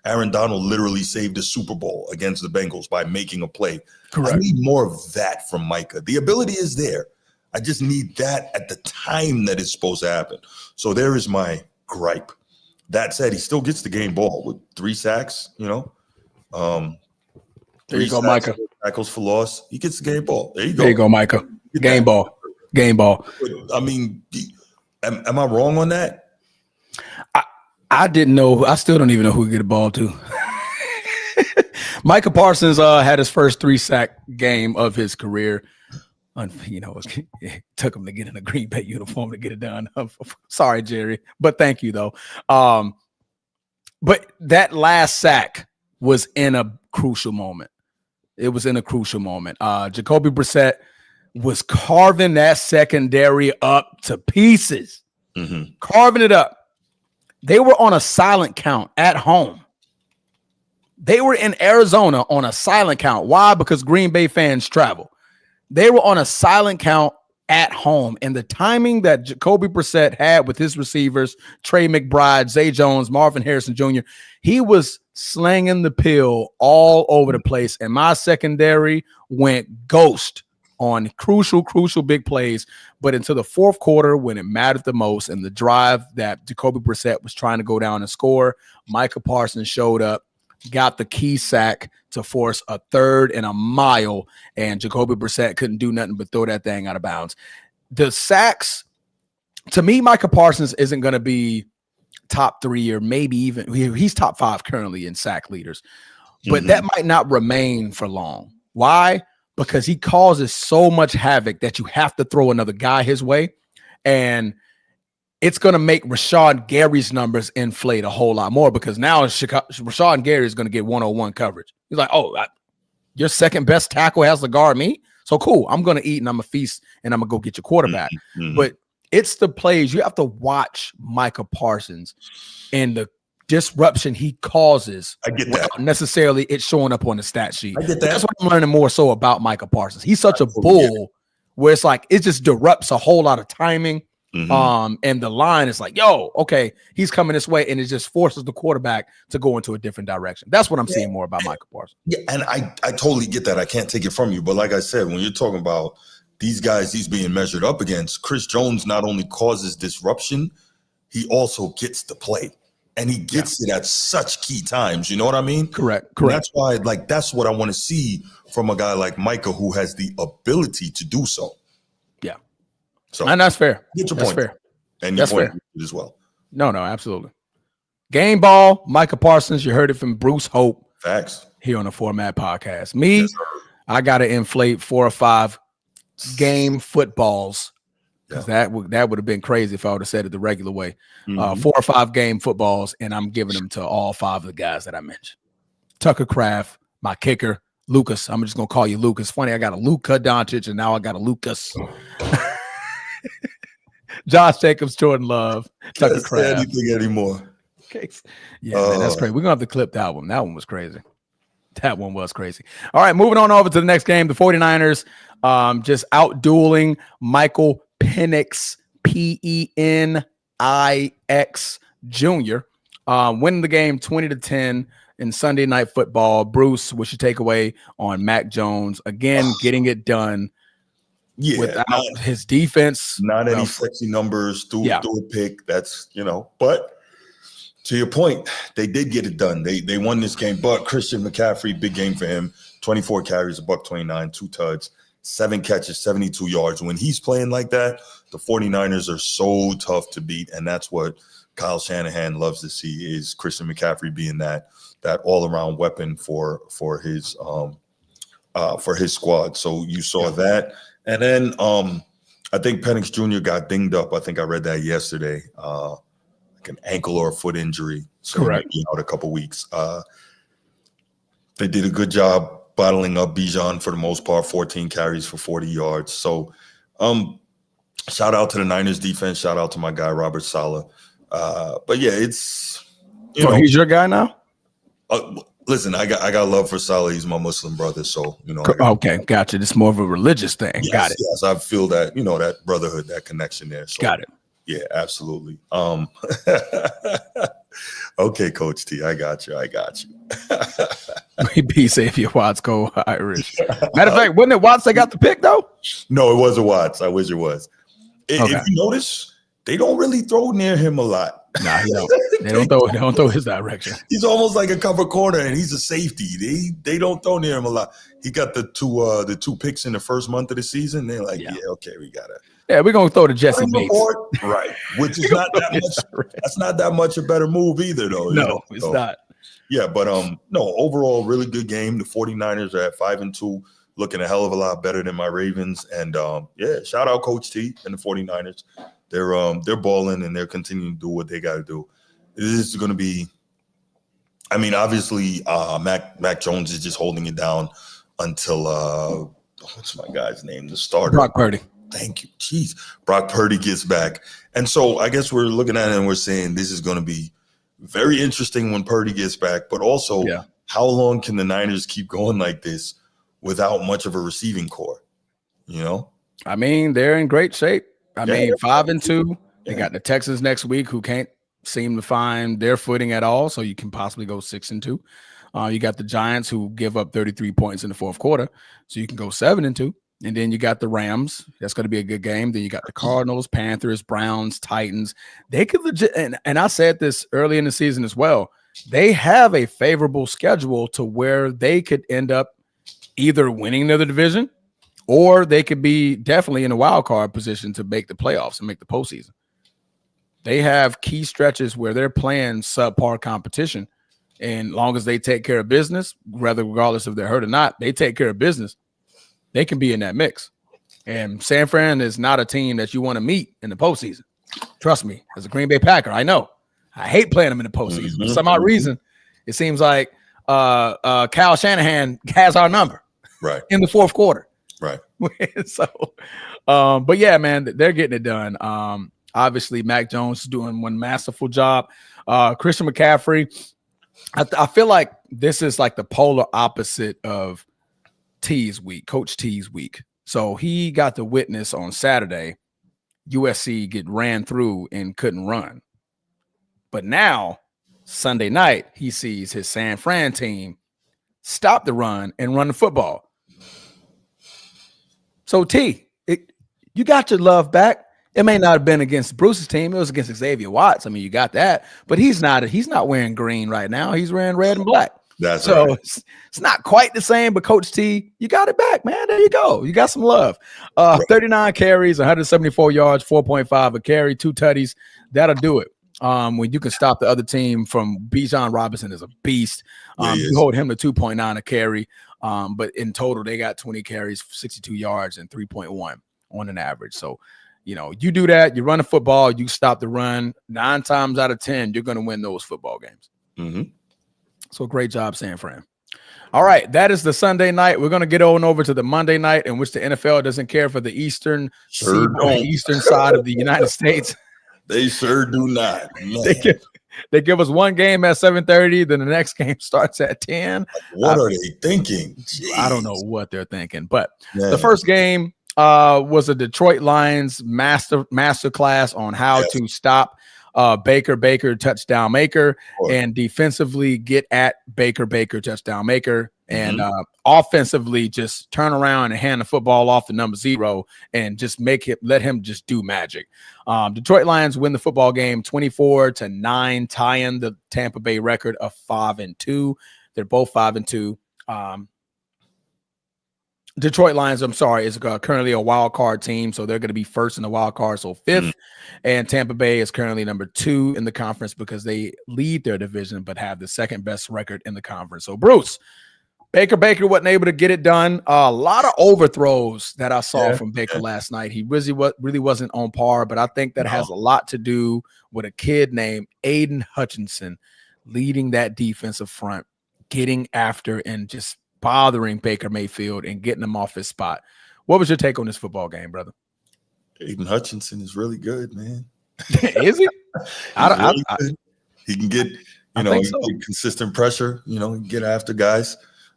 Aaron Donald literally saved a Super Bowl against the Bengals by making a play. Correct. I need more of that from Micah. The ability is there. I just need that at the time that it's supposed to happen. So there is my gripe. That said, he still gets the game ball with 3 sacks, you know. There you go, Micah. Tackles for loss. He gets the game ball. There you go. There you go, Micah. Game ball. Game ball. I mean, am I wrong on that? I didn't know. I still don't even know who to get the ball to. Micah Parsons had his first 3-sack game of his career. You know, it took him to get in a Green Bay uniform to get it done. Sorry, Jerry, but thank you though. But that last sack was in a crucial moment. It was in a crucial moment. Jacoby Brissett was carving that secondary up to pieces, carving it up. They were on a silent count at home. They were in Arizona on a silent count. Why? Because Green Bay fans travel. They were on a silent count at home. And the timing that Jacoby Brissett had with his receivers, Trey McBride, Zay Jones, Marvin Harrison Jr., he was slanging the pill all over the place. And my secondary went ghost on crucial big plays. But into the fourth quarter, when it mattered the most, and the drive that Jacoby Brissett was trying to go down and score, Micah Parsons showed up, got the key sack to force a 3rd and a mile, and Jacoby Brissett couldn't do nothing but throw that thing out of bounds. The sacks, to me, Micah Parsons isn't going to be top 3 or maybe even he's top 5 currently in sack leaders, but that might not remain for long. Why? Because he causes so much havoc that you have to throw another guy his way, and it's going to make Rashawn Gary's numbers inflate a whole lot more, because now Rashawn Gary is going to get 101 coverage. He's like, your second best tackle has to guard me? So cool, I'm going to eat and I'm going to feast and I'm going to go get your quarterback. But it's the plays. You have to watch Micah Parsons and the disruption he causes. I get that. Without necessarily it showing up on the stat sheet. I get that. That's what I'm learning more so about Micah Parsons. He's such a bull where it's like it just disrupts a whole lot of timing. And the line is like, yo, okay, he's coming this way, and it just forces the quarterback to go into a different direction. That's what I'm seeing more about Micah Parsons. Yeah, and I totally get that. I can't take it from you. But like I said, when you're talking about these guys he's being measured up against, Chris Jones not only causes disruption, he also gets the play. And he gets it at such key times. You know what I mean? Correct. And that's why, that's what I want to see from a guy like Micah, who has the ability to do so. Yeah. So, and that's fair. Get your that's point. Fair. And your point as well. No, absolutely. Game ball, Micah Parsons. You heard it from Bruce Hope. Facts. Here on the Format Podcast. Me, I got to inflate 4 or 5 game footballs, because that would have been crazy if I would have said it the regular way. 4 or 5 game footballs, and I'm giving them to all 5 of the guys that I mentioned. Tucker Kraft, my kicker, Lucas. I'm just gonna call you Lucas. Funny, I got a Luka Doncic, and now I got a Lucas. Josh Jacobs, Jordan Love, Tucker Kraft. Anything anymore? Yeah, man, that's crazy. We're gonna have to clip that one. That one was crazy. That one was crazy. All right, moving on over to the next game. The 49ers just out-dueling Michael Penix, Penix Jr., winning the game 20-10. in Sunday Night Football. Bruce, what's your takeaway on Mac Jones? Again, getting it done without his defense. Not any sexy numbers, threw a pick. That's, but to your point, they did get it done. They won this game, but Christian McCaffrey, big game for him. 24 carries, $129, 2 tuds, 7 catches, 72 yards. When he's playing like that, the 49ers are so tough to beat, and that's what Kyle Shanahan loves to see, is Christian McCaffrey being that all-around weapon for his squad. So you saw that. And then I think Penix Jr. got dinged up. I think I read that yesterday, like an ankle or a foot injury. So correct. He might be out a couple weeks. They did a good job bottling up Bijan for the most part, 14 carries for 40 yards. So shout out to the Niners defense. Shout out to my guy, Robert Saleh. But yeah, it's, he's your guy now? Listen, I got love for Saleh. He's my Muslim brother. So, okay. Gotcha. It's more of a religious thing. Yes, got it. Yes. I feel that, that brotherhood, that connection there. So, got it. Yeah, absolutely. Okay, Coach T, I got you. Be Xavier Watts, go Irish. Matter of fact, wasn't it Watts that got the pick though? No, it wasn't Watts. I wish it was. Okay. If you notice, they don't really throw near him a lot. Nah, he don't. They don't throw his direction. He's almost like a cover corner, and he's a safety. They don't throw near him a lot. He got the two picks in the first month of the season. They're like, okay, we got it. Yeah, we're gonna throw to Jesse Bates, right? Which is not that much. That's not that much a better move either, though. No, it's not. Yeah, but no. Overall, really good game. The 49ers are at 5-2, looking a hell of a lot better than my Ravens. And shout out Coach T and the 49ers. They're balling and they're continuing to do what they got to do. This is going to be. I mean, obviously, Mac Jones is just holding it down until what's my guy's name? The starter, Brock Purdy. Thank you. Jeez. Brock Purdy gets back. And so I guess we're looking at it and we're saying this is going to be very interesting when Purdy gets back. But also, how long can the Niners keep going like this without much of a receiving core? I mean, they're in great shape. I mean, 5-2. They got the Texans next week, who can't seem to find their footing at all. So you can possibly go 6-2. You got the Giants, who give up 33 points in the fourth quarter. So you can go 7-2. And then you got the Rams. That's going to be a good game. Then you got the Cardinals, Panthers, Browns, Titans. They could legit, and I said this early in the season as well. They have a favorable schedule to where they could end up either winning another division, or they could be definitely in a wild card position to make the playoffs and make the postseason. They have key stretches where they're playing subpar competition. And long as they take care of business, regardless if they're hurt or not, they take care of business. They can be in that mix. And San Fran is not a team that you want to meet in the postseason. Trust me, as a Green Bay Packer, I know. I hate playing them in the postseason. For some odd reason, it seems like Kyle Shanahan has our number in the fourth quarter. Right. So, but yeah, man, they're getting it done. Obviously, Mac Jones is doing one masterful job. Christian McCaffrey, I feel like this is like the polar opposite of T's week, Coach T's week. So he got to witness on Saturday USC get ran through and couldn't run. But now, Sunday night, he sees his San Fran team stop the run and run the football. So T, you got your love back. It may not have been against Bruce's team. It was against Xavier Watts. I mean, you got that. But he's not wearing green right now. He's wearing red and black. That's so right. It's not quite the same, but Coach T, you got it back, man. There you go. You got some love. 39 carries, 174 yards, 4.5 a carry, 2 tutties. That'll do it. When you can stop the other team from Bijan Robinson is a beast. You hold him to 2.9 a carry. But in total, they got 20 carries, 62 yards, and 3.1 on an average. So, you do that, you run the football, you stop the run. 9 times out of 10, you're going to win those football games. Mm-hmm. So great job, San Fran. All right, that is the Sunday night. We're going to get on over to the Monday night, in which the NFL doesn't care for the eastern side of the United States. They sure do not. They give us one game at 7:30, then the next game starts at 10. What are they thinking? Jeez. I don't know what they're thinking. But the first game was a Detroit Lions master class on how to stop Baker, touchdown maker, and defensively get at Baker, touchdown maker, and offensively just turn around and hand the football off to number 0 and just let him just do magic. Detroit Lions win the football game 24-9, tying the Tampa Bay record of 5-2. They're both 5-2. Detroit Lions, I'm sorry, is currently a wild card team, so they're going to be first in the wild card, so 5th. And Tampa Bay is currently number 2 in the conference because they lead their division but have the second best record in the conference. So, Bruce, Baker wasn't able to get it done. A lot of overthrows that I saw from Baker last night. He really wasn't on par, but I think that has a lot to do with a kid named Aiden Hutchinson leading that defensive front, getting after and just bothering Baker Mayfield and getting him off his spot. What was your take on this football game, brother? Aiden Hutchinson is really good, man. Is he? Good. He can get, get consistent pressure, get after guys.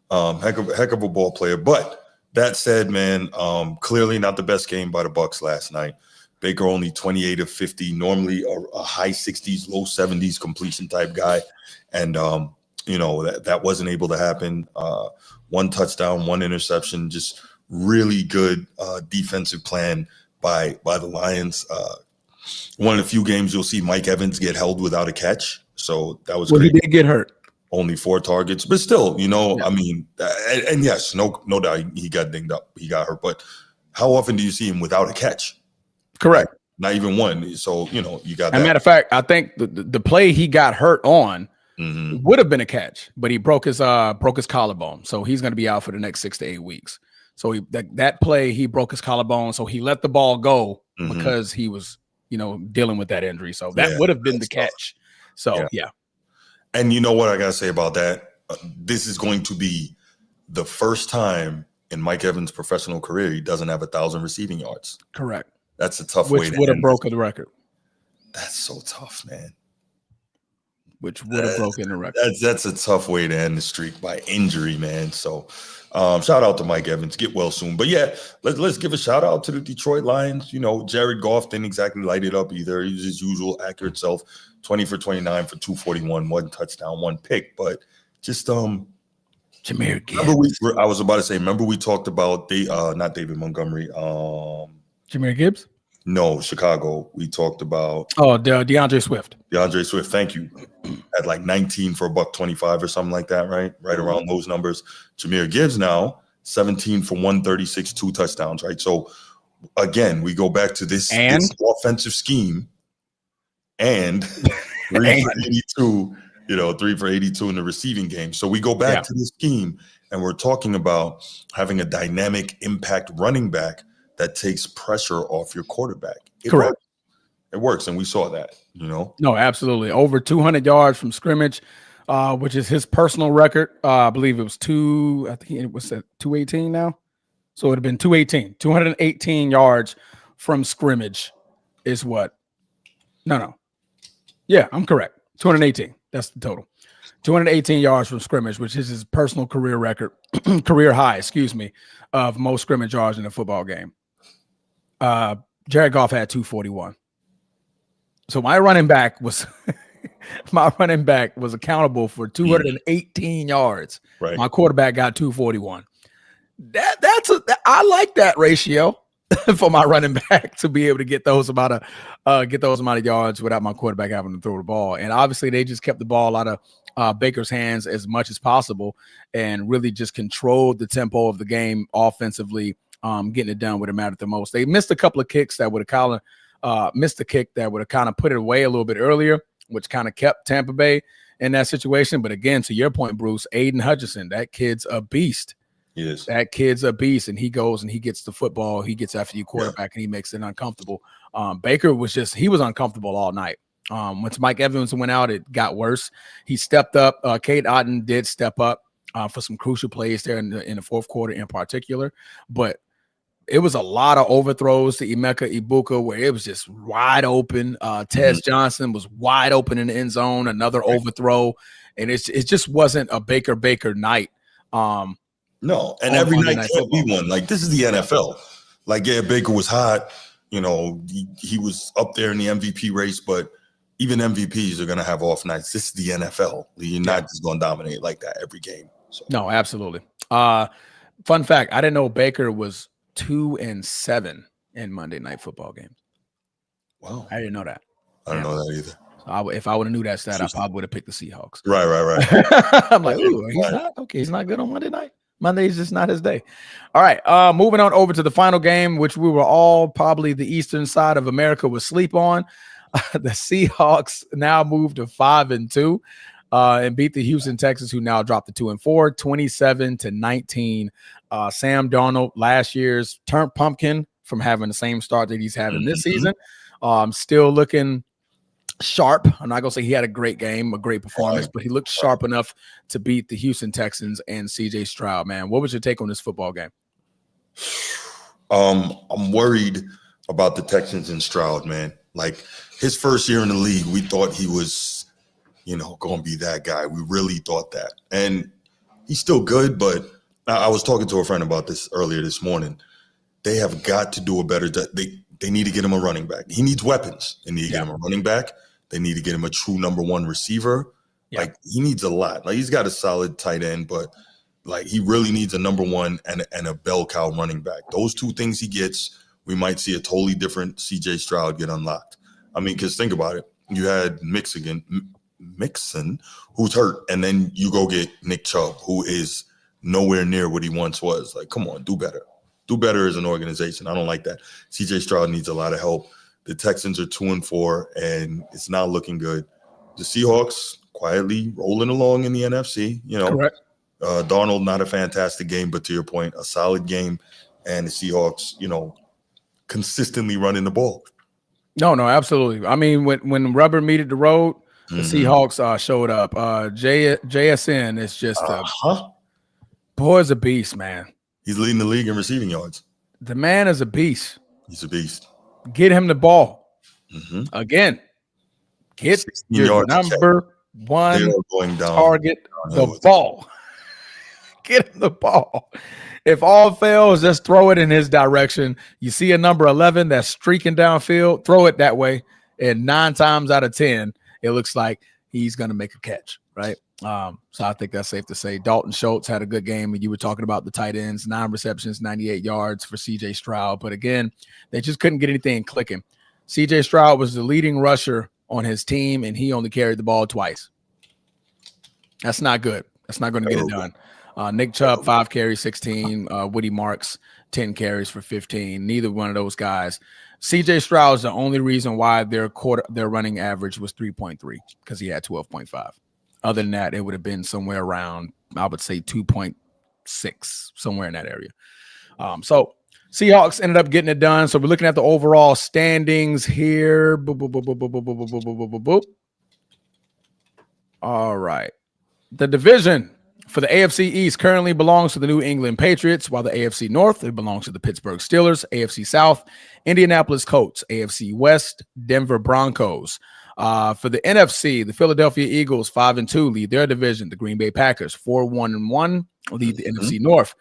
Heck of a ball player. But that said, man, clearly not the best game by the Bucs last night. Baker only 28 of 50, normally a high 60s, low 70s completion type guy. And, that wasn't able to happen. 1 touchdown, 1 interception, just really good defensive plan by the Lions. One of the few games you'll see Mike Evans get held without a catch. So that was great. He did get hurt. Only 4 targets, but still, I mean, and yes, no doubt he got dinged up. He got hurt. But how often do you see him without a catch? Correct. Not even one. So, you got that. As a matter of fact, I think the play he got hurt on would have been a catch, but he broke his collarbone. So he's going to be out for the next 6 to 8 weeks. So that play, he broke his collarbone. So he let the ball go because he was, dealing with that injury. So that would have been the catch. So, yeah. And you know what I got to say about that? This is going to be the first time in Mike Evans' professional career he doesn't have 1,000 receiving yards. Correct. That's a tough way to Which would have broken the record. That's so tough, man. Which would have broken the record. That's a tough way to end the streak by injury, man. So shout out to Mike Evans. Get well soon. But yeah, let's give a shout out to the Detroit Lions. Jared Goff didn't exactly light it up either. He was his usual accurate self, 20 for 29 for 241, 1 touchdown, 1 pick. But just Jahmyr Gibbs. I was about to say, remember we talked about not David Montgomery. Jahmyr Gibbs? No, Chicago. We talked about DeAndre Swift. DeAndre Swift, thank you. At like 19 for $125 or something like that, right? Right around those numbers. Jahmyr Gibbs now 17 for 136, 2 touchdowns, right? So again, we go back to this offensive scheme and 3 for 82, 3 for 82 in the receiving game. So we go back to this scheme and we're talking about having a dynamic impact running back that takes pressure off your quarterback. Correct. It works, and we saw that, No, absolutely. Over 200 yards from scrimmage, which is his personal record. I believe it was 218 now. So it would have been 218 yards from scrimmage is what? No. Yeah, I'm correct. 218. That's the total. 218 yards from scrimmage, which is his personal career record, career high, of most scrimmage yards in a football game. Jared Goff had 241. So my running back was accountable for 218 yards. Right. My quarterback got 241. I like that ratio for my running back to be able to get those amount of yards without my quarterback having to throw the ball. And obviously they just kept the ball out of Baker's hands as much as possible and really just controlled the tempo of the game offensively, getting it done when it mattered the most. They missed a couple of kicks that would have kind of put it away a little bit earlier, which kind of kept Tampa Bay in that situation. But again, to your point, Bruce, Aiden Hutchinson, that kid's a beast. Yes. That kid's a beast, and he goes and he gets the football. He gets after you quarterback, and he makes it uncomfortable. Baker was uncomfortable all night. Once Mike Evans went out, it got worse. He stepped up. Cade Otton did step up for some crucial plays there in the fourth quarter in particular. But it was a lot of overthrows to Emeka Ibuka where it was just wide open. Tez Johnson was wide open in the end zone, another overthrow. And it just wasn't a Baker night. No, and every night can't be one. Like, this is the NFL. Like, yeah, Baker was hot. He was up there in the MVP race, but even MVPs are going to have off nights. This is the NFL. You're not just going to dominate like that every game. So. No, absolutely. Fun fact, I didn't know Baker was 2-7 in Monday Night Football games. Wow. I didn't know that. I didn't know that either. So if I would have knew that stat, I probably would have picked the Seahawks. Right. I'm like, ooh, he's not okay. He's not good on Monday night. Monday is just not his day. All right. Moving on over to the final game, which we were all probably the eastern side of America was sleep on. The Seahawks now moved to 5-2 and beat the Houston Texans, who now dropped to 2-4, 27-19. Sam Darnold, last year's turned pumpkin from having the same start that he's having this season. Still looking sharp. I'm not gonna say he had a great game, a great performance, but he looked sharp enough to beat the Houston Texans and CJ Stroud. Man, what was your take on this football game? I'm worried about the Texans and Stroud, man. Like his first year in the league, we thought he was, going to be that guy. We really thought that, and he's still good. But I was talking to a friend about this earlier this morning. They have got to do a better job. They need to get him a running back. He needs weapons. They need to get him a running back. They need to get him a true number one receiver. Yeah. Like he needs a lot. Like he's got a solid tight end, but like he really needs a number one and a bell cow running back. Those two things he gets, we might see a totally different CJ Stroud get unlocked. I mean, because think about it. You had Mixon, who's hurt, and then you go get Nick Chubb, who is nowhere near what he once was. Like, come on, do better. Do better as an organization. I don't like that. CJ Stroud needs a lot of help. The Texans are 2-4, and it's not looking good. The Seahawks quietly rolling along in the NFC. Correct. Darnold, not a fantastic game, but to your point, a solid game. And the Seahawks, consistently running the ball. No, absolutely. I mean, when rubber meted the road, the Seahawks showed up. JSN is just boy's a beast, man. He's leading the league in receiving yards. The man is a beast. He's a beast. Get him the ball. Again, get your number one target the ball. Get him the ball. If all fails, just throw it in his direction. You see a number 11 that's streaking downfield, throw it that way. And 9 times out of 10, it looks like he's going to make a catch, right? So I think that's safe to say. Dalton Schultz had a good game, and you were talking about the tight ends, 9 receptions, 98 yards for CJ Stroud. But again, they just couldn't get anything clicking. CJ Stroud was the leading rusher on his team, and he only carried the ball twice. That's not good. That's not going to get it done. Nick Chubb, 5 carries, 16. Woody Marks, 10 carries for 15. Neither one of those guys. CJ Stroud is the only reason why their running average was 3.3, because he had 12.5. Other than that, it would have been somewhere around, I would say 2.6, somewhere in that area. So Seahawks ended up getting it done. So we're looking at the overall standings here. Boop, boop, boop, boop, boop, boop, boop, boop, boop, boop, boop. All right. The division for the AFC East currently belongs to the New England Patriots, while the AFC North, it belongs to the Pittsburgh Steelers. AFC South, Indianapolis Colts. AFC West, Denver Broncos. For the NFC, the Philadelphia Eagles, 5-2, lead their division. The Green Bay Packers, 4-1-1, lead the NFC North.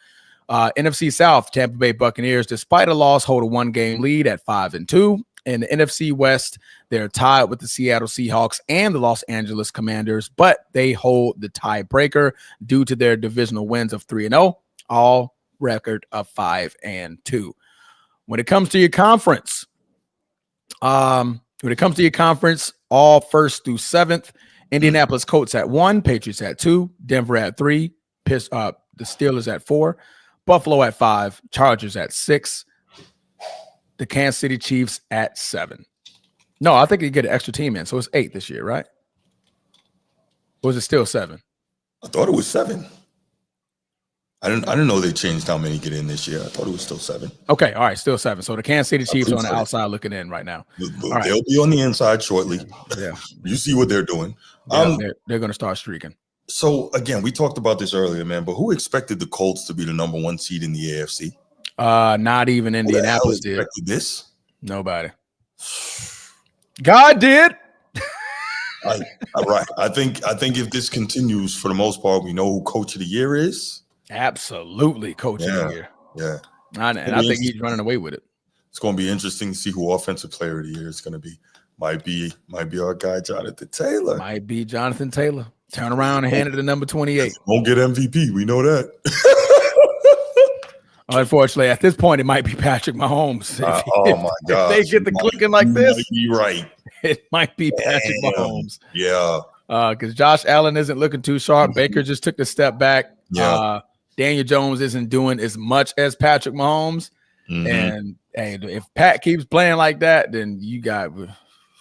NFC South, Tampa Bay Buccaneers, despite a loss, hold a 1-game lead at 5-2. In the NFC West, they're tied with the Seattle Seahawks and the Los Angeles Commanders, but they hold the tiebreaker due to their divisional wins of 3-0, all record of 5-2. When it comes to your conference, all 1st through 7th, Indianapolis Colts at 1, Patriots at 2, Denver at 3, the Steelers at 4, Buffalo at 5, Chargers at 6, the Kansas City Chiefs at 7. No, I think you get an extra team in, so it's 8 this year, right? Or was it still 7? I thought it was 7. I didn't know they changed how many get in this year. I thought it was still 7. Okay, all right, still 7. So the Kansas City Chiefs are on the outside looking in right now. They'll be on the inside shortly. Yeah, you see what they're doing. They're going to start streaking. So again, we talked about this earlier, man. But who expected the Colts to be the number 1 seed in the AFC? Not even Indianapolis did. This? Nobody. God did. Right. I think if this continues, for the most part, we know who Coach of the Year is. Absolutely, Coach of the Year. Yeah. And I think he's running away with it. It's going to be interesting to see who offensive player of the year is going to be. Might be our guy Jonathan Taylor. Might be Jonathan Taylor. Turn around and hand it to number 28. Won't get MVP. We know that. Unfortunately, at this point, it might be Patrick Mahomes. Oh my God! If they get the clicking like this, might be right. It might be Patrick Mahomes. Yeah. Because Josh Allen isn't looking too sharp. Baker just took the step back. Yeah. Daniel Jones isn't doing as much as Patrick Mahomes. And hey, if Pat keeps playing like that, then you got, the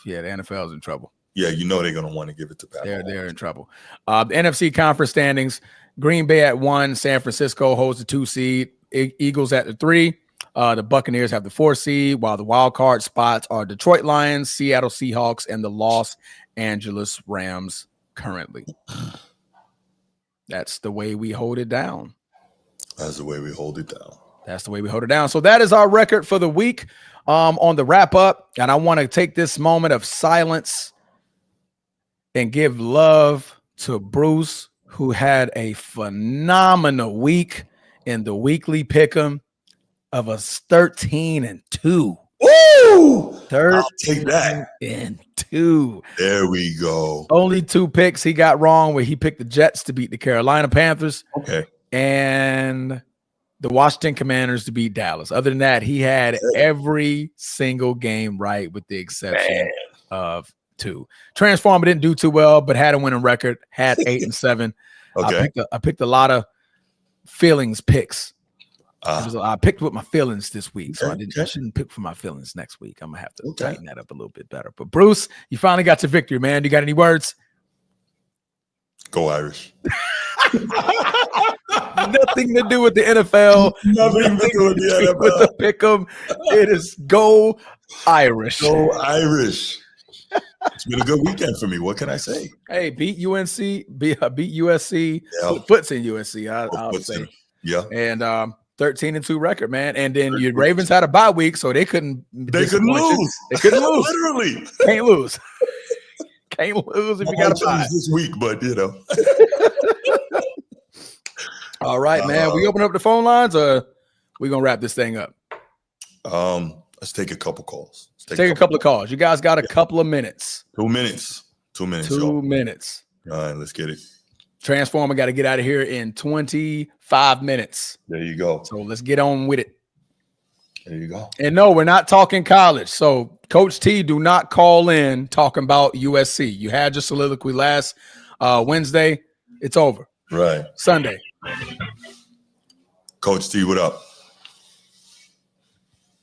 NFL's in trouble. Yeah, you know they're going to want to give it to Pat. They're in trouble. The NFC conference standings: Green Bay at 1, San Francisco holds the 2 seed, Eagles at the 3. The Buccaneers have the 4 seed, while the wild card spots are Detroit Lions, Seattle Seahawks, and the Los Angeles Rams currently. That's the way we hold it down. That's the way we hold it down. That's the way we hold it down. So that is our record for the week on the wrap up. And I want to take this moment of silence and give love to Bruce, who had a phenomenal week in the weekly pick'em of a 13-2. Woo! 13-2. There we go. Only 2 picks he got wrong, where he picked the Jets to beat the Carolina Panthers. Okay. And the Washington Commanders to beat Dallas. Other than that, he had every single game right, with the exception of 2. Transformer didn't do too well, but had a winning record, had 8-7. Okay. I picked a lot of feelings picks. I picked with my feelings this week, so I shouldn't pick for my feelings next week. I'm gonna have to tighten that up a little bit better. But Bruce, you finally got your victory, man. You got any words? Go Irish. Nothing to do with the NFL. Nothing to do with the NFL. With the pick'em, it is go Irish. Go Irish. It's been a good weekend for me. What can I say? Hey, beat UNC, beat USC. Yeah. Foots in USC. I'll say. Yeah. And 13-2 record, man. And then your Ravens had a bye week, so they couldn't. They couldn't lose. They couldn't lose. Literally. Can't lose. Can't lose if you got a bye this week, but you know. All right, man. We open up the phone lines, or we gonna wrap this thing up? Let's take a couple calls. Take a couple of calls. You guys got a couple of minutes. 2 minutes. 2 minutes. 2 minutes. All right, let's get it. Transformer got to get out of here in 25 minutes. There you go. So let's get on with it. There you go. And no, we're not talking college. So Coach T, do not call in talking about USC. You had your soliloquy last Wednesday. It's over. Right. Sunday. Coach T, what up?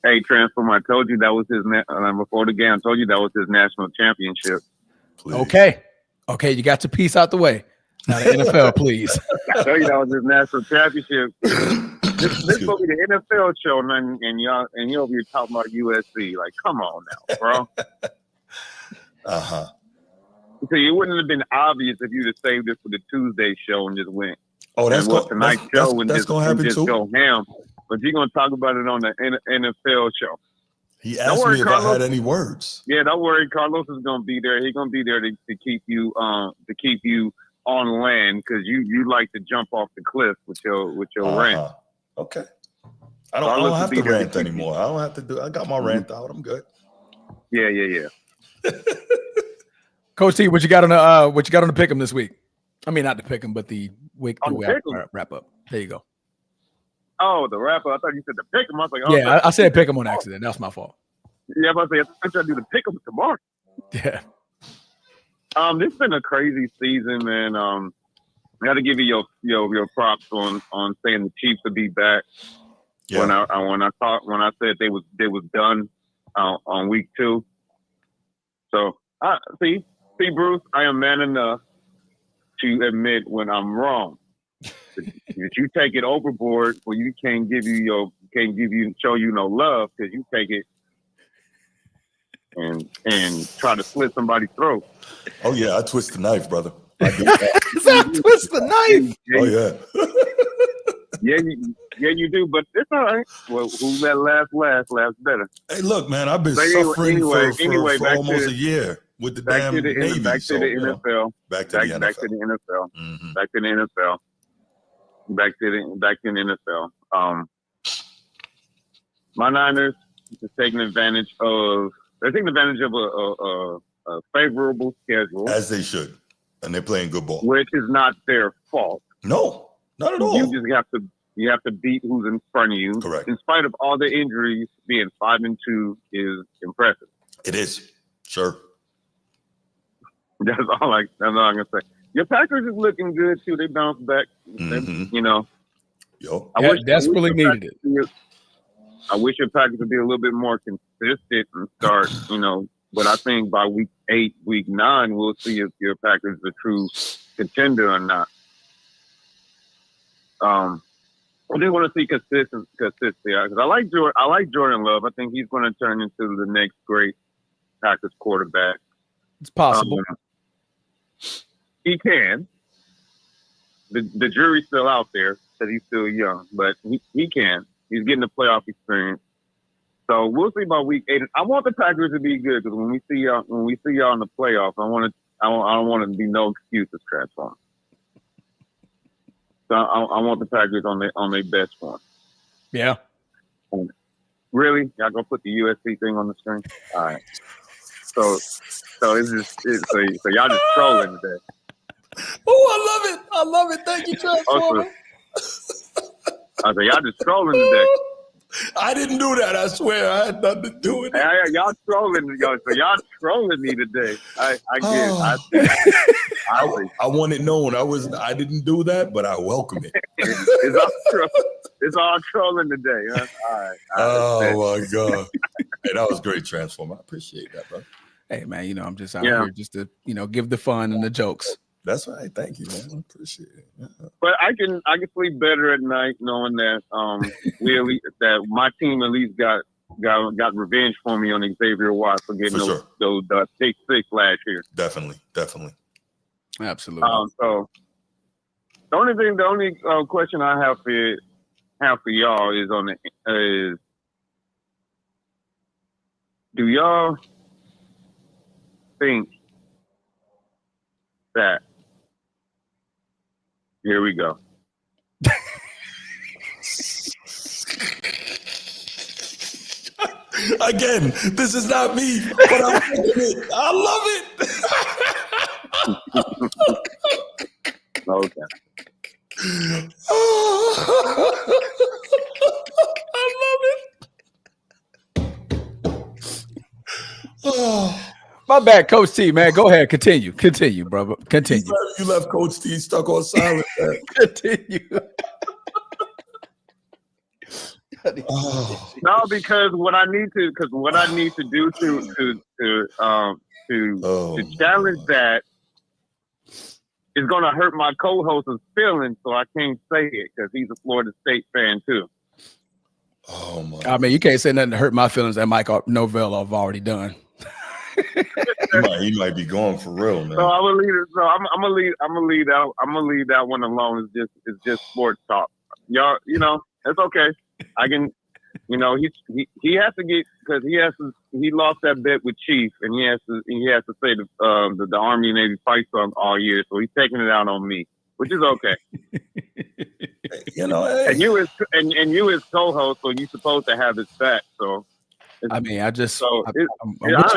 Hey, Transform, I told you that was his before the game. I told you that was his national championship. Please. Okay, you got your piece out the way. Now the NFL, please. I told you that was his national championship. This will be the NFL show, and you'll be talking about USC. Like, come on now, bro. Uh-huh. So it wouldn't have been obvious if you'd have saved this for the Tuesday show and just went. Oh, that's going to happen too. Go ham. But you're going to talk about it on the NFL show. He asked me if Carlos, I had any words. Yeah, don't worry. Carlos is going to be there. He's going to be there to keep you on land, because you like to jump off the cliff with your rant. Okay. I don't have to rant anymore. I don't have to do. I got my rant out. I'm good. Yeah. Coach T, what you got on the pick'em this week? I mean, not the pick'em, but the week wrap up. There you go. Oh, the wrap up. I thought you said the pick'em. I was like, yeah, I said pick'em on accident. That's my fault. Yeah, I thought you do the pick'em tomorrow. Yeah. This has been a crazy season, man. I got to give you your props on saying the Chiefs would be back. Yeah. When I said they was done on week 2. So see Bruce, I am man enough to admit when I'm wrong. If you take it overboard, well, you show you no love, because you take it and try to slit somebody's throat. Oh yeah, I twist the knife, brother. I do that. Twist the knife. Oh yeah. yeah, you do, but it's all right. Well, who let last better. Hey, look, man, I've been suffering for almost a year with the damn Navy. Back to the NFL. Back to the NFL. Back to the NFL. Mm-hmm. Back to the NFL. Back to the NFL. My Niners, just taking advantage of. They're taking advantage of a favorable schedule, as they should, and they're playing good ball, which is not their fault. No, not at all. You just have to beat who's in front of you. Correct. In spite of all the injuries, being 5-2 is impressive. It is, sure. That's all I'm gonna say. Your Packers is looking good too. They bounced back. Mm-hmm. You know, Yo, I desperately needed it. I wish your Packers would be a little bit more consistent and start. You know, but I think by week 8, week 9, we'll see if your Packers are a true contender or not. I just want to see consistency because I like Jordan Love. I think he's going to turn into the next great Packers quarterback. It's possible. He can. The jury's still out there that he's still young, but he can. He's getting the playoff experience. So we'll see about week 8. I want the Packers to be good because when we see y'all in the playoffs, I don't want it to be no excuses, Transform. So I want the Packers on their best form. Yeah. Really? Y'all gonna put the USC thing on the screen? All right. So y'all just trolling today. Oh, I love it. Thank you, Transformer. I said y'all just trolling today. I didn't do that. I swear, I had nothing to do with it. Hey, y'all trolling, so y'all trolling me today. I get it. I want it known. I didn't do that, but I welcome it. It's all trolling today. Huh? All right. Oh my God. Hey, that was great, Transformer. I appreciate that, bro. Hey man, you know, I'm just out here just to, you know, give the fun and the jokes. That's right. Thank you, man. I appreciate it. Yeah. But I can sleep better at night knowing that that my team at least got revenge for me on Xavier Watts for getting those pick 6 last year. Definitely. Absolutely. So the only question I have for y'all is do y'all think that here we go. Again, this is not me, but I'm thinking it. I love it. Okay. I love it. Oh. My bad, Coach T, man. Go ahead. Continue, brother. Continue. You left Coach T stuck on silent. Continue. No, because what I need to do to challenge that is going to hurt my co-host's feelings, so I can't say it because he's a Florida State fan too. Oh my! I mean, you can't say nothing to hurt my feelings that Mike Novell have already done. He might be going for real, man. So I'm gonna leave it. So I'm gonna leave that one alone. It's just sports talk. Y'all, you know, it's okay. I can, you know, he has to get because he lost that bet with Chief, and he has to say the Army and Navy fight song all year, so he's taking it out on me, which is okay. You know, hey. and you as co-host, so you're supposed to have his back. So I mean, I'm with you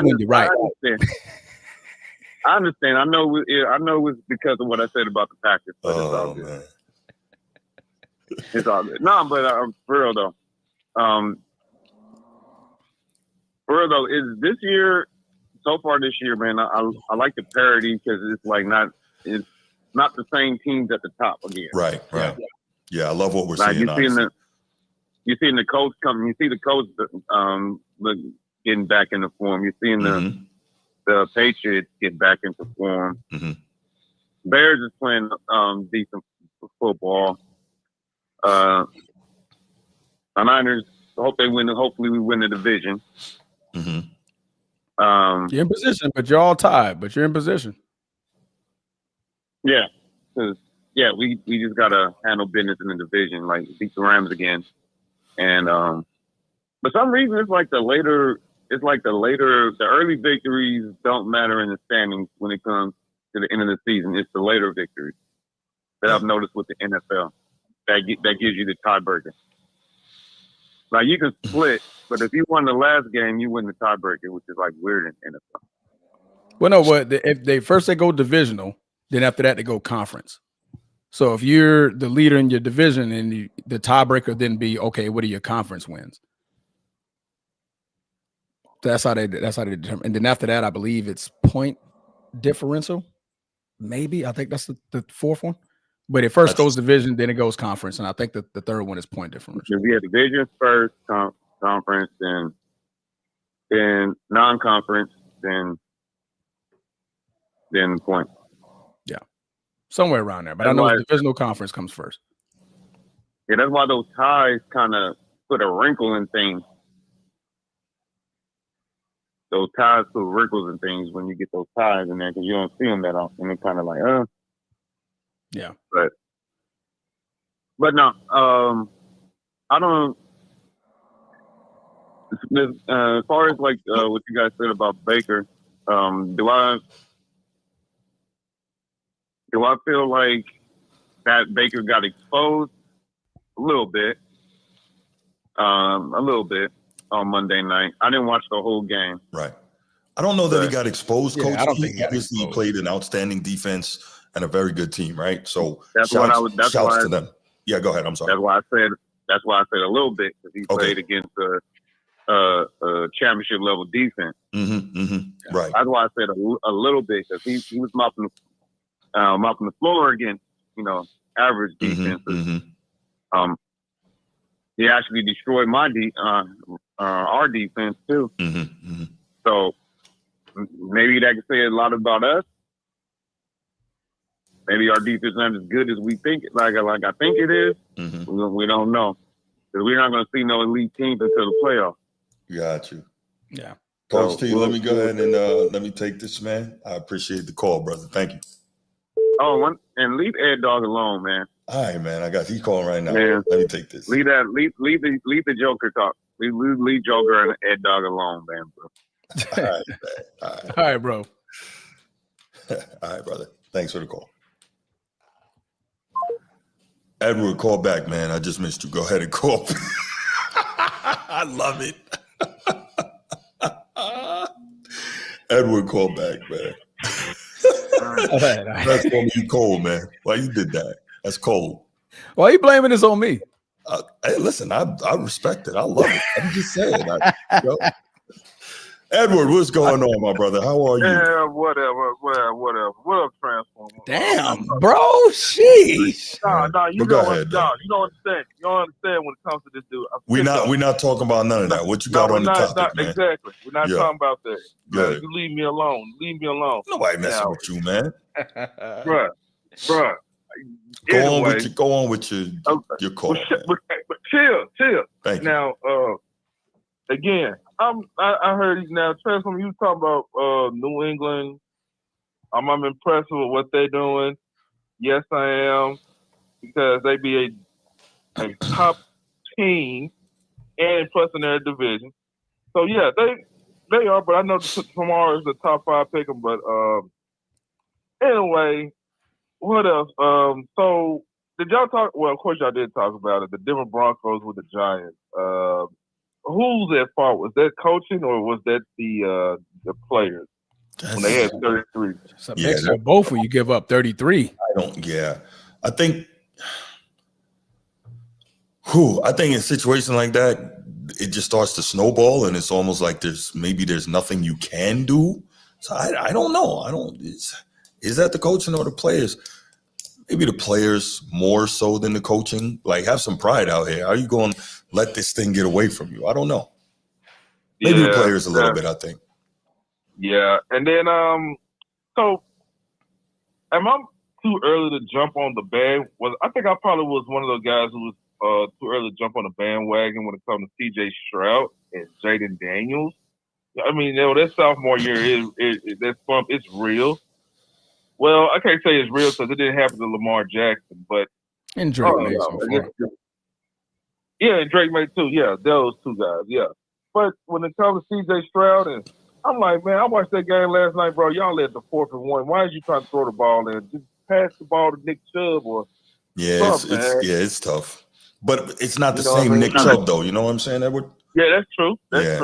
when you're right. I understand. I know it's because of what I said about the Packers, but it's all good. Man. It's all good. No, but for real though, is this year so far this year, man? I like the parity because it's not the same teams at the top again. Right. Yeah, I love what we're seeing. You're seeing the coach coming. You see the coach getting back into form. You're seeing the Patriots get back into form. Mm-hmm. Bears is playing decent football. The Niners hope they win. Hopefully, we win the division. Mm-hmm. You're in position, but you're all tied. But you're in position. Yeah, we just gotta handle business in the division, like beat the Rams again. And for some reason, the early victories don't matter in the standings when it comes to the end of the season. It's the later victories that I've noticed with the NFL that gives you the tiebreaker. Like you can split, but if you won the last game, you win the tiebreaker, which is like weird in NFL. Well, no, if they go divisional, then after that they go conference. So if you're the leader in your division, and the tiebreaker then be okay, what are your conference wins? That's how they determine. And then after that, I believe it's point differential. Maybe I think that's the fourth one. But it first goes division, then it goes conference, and I think that the third one is point differential. We had division first, conference, then non-conference, then point. Yeah, somewhere around there. But I know the divisional conference comes first. Yeah, that's why those ties kind of put a wrinkle in things. Those ties put wrinkles in things when you get those ties in there because you don't see them that often. It's kind of like, yeah. But no, I don't. As far as like what you guys said about Baker, do I feel like that Baker got exposed a little bit on Monday night? I didn't watch the whole game. Right. I don't know that he got exposed, Coach. I don't think he obviously played an outstanding defense and a very good team, right? So shouts to them. Yeah, go ahead. I'm sorry. That's why I said a little bit because he played against a championship level defense. Right. That's why I said a little bit because he was mopping the floor against average defenses. He actually destroyed our defense too. So maybe that could say a lot about us. Maybe our defense isn't as good as we think, like I think it is. We don't know because we're not going to see no elite teams until the playoffs. Got you. Yeah. Coach T, let me go ahead and let me take this, man. I appreciate the call, brother. Thank you. Oh, and leave Ed Dog alone, man. All right, man. He's calling right now. Man, let me take this. Leave the Joker talk. Leave Joker and Ed Dog alone, man, bro. All right, man. All right, bro. All right, brother. Thanks for the call. Edward, call back, man. I just missed you. Go ahead and call. I love it. Edward, call back, man. That's gonna be cold, man. Why you did that? That's cold. Why are you blaming this on me? Hey, listen, I respect it. I love it. I'm just saying. Edward, what's going on, my brother? How are you? Yeah, whatever. What up, Transformer? Damn, bro. Sheesh. Nah, you don't understand. You don't understand when it comes to this dude. We're not talking about none of that. What you got on the topic, man? Exactly. We're not talking about that. Good. You leave me alone. Nobody messing with you, man. Bruh. Go on with your call. But chill. Thank you. Now, again, I heard now, Transform, you talking about New England. I'm impressed with what they're doing. Yes, I am, because they be a top team and plus in their division. So yeah, they are. But I know tomorrow is the top 5 pick 'em. But anyway, what else? So did y'all talk? Well, of course y'all did talk about it. The Denver Broncos with the Giants. Who's at fault? Was that coaching or was that the players when they had 33? It's a mix of both when you give up 33. I think in a situation like that, it just starts to snowball, and it's almost like there's nothing you can do. So I don't know. Is that the coaching or the players? Maybe the players more so than the coaching. Like, have some pride out here. How are you going to let this thing get away from you? I don't know. Maybe the players a little bit, I think. Yeah. And then, so am I too early to jump on the band? I think I probably was one of those guys who was too early to jump on the bandwagon when it comes to C.J. Stroud and Jaden Daniels. I mean, that sophomore year, that slump, it's real. Well, I can't say it's real because it didn't happen to Lamar Jackson, but and Drake May so far. Yeah, and Drake May too. Yeah, those two guys. Yeah, but when it comes to C.J. Stroud, and I'm like, man, I watched that game last night, bro. Y'all led the 4th and 1. Why is you trying to throw the ball in? Just pass the ball to Nick Chubb or it's tough. But it's not the same Nick Chubb, though. You know what I'm saying, Edward? Yeah, that's true. That's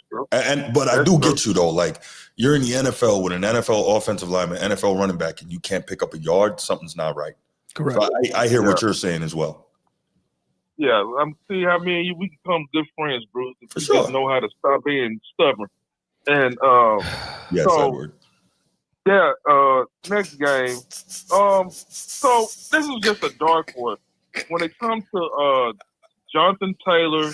true. But I do get you, though. Like, you're in the NFL with an NFL offensive lineman, NFL running back, and you can't pick up a yard. Something's not right. Correct. So I hear what you're saying as well. Yeah, I'm see how me and you we become good friends, Bruce. If For you sure. just know how to stop being stubborn. And yes, Edward. Yeah, next game. So this is just a dark horse. When it comes to Jonathan Taylor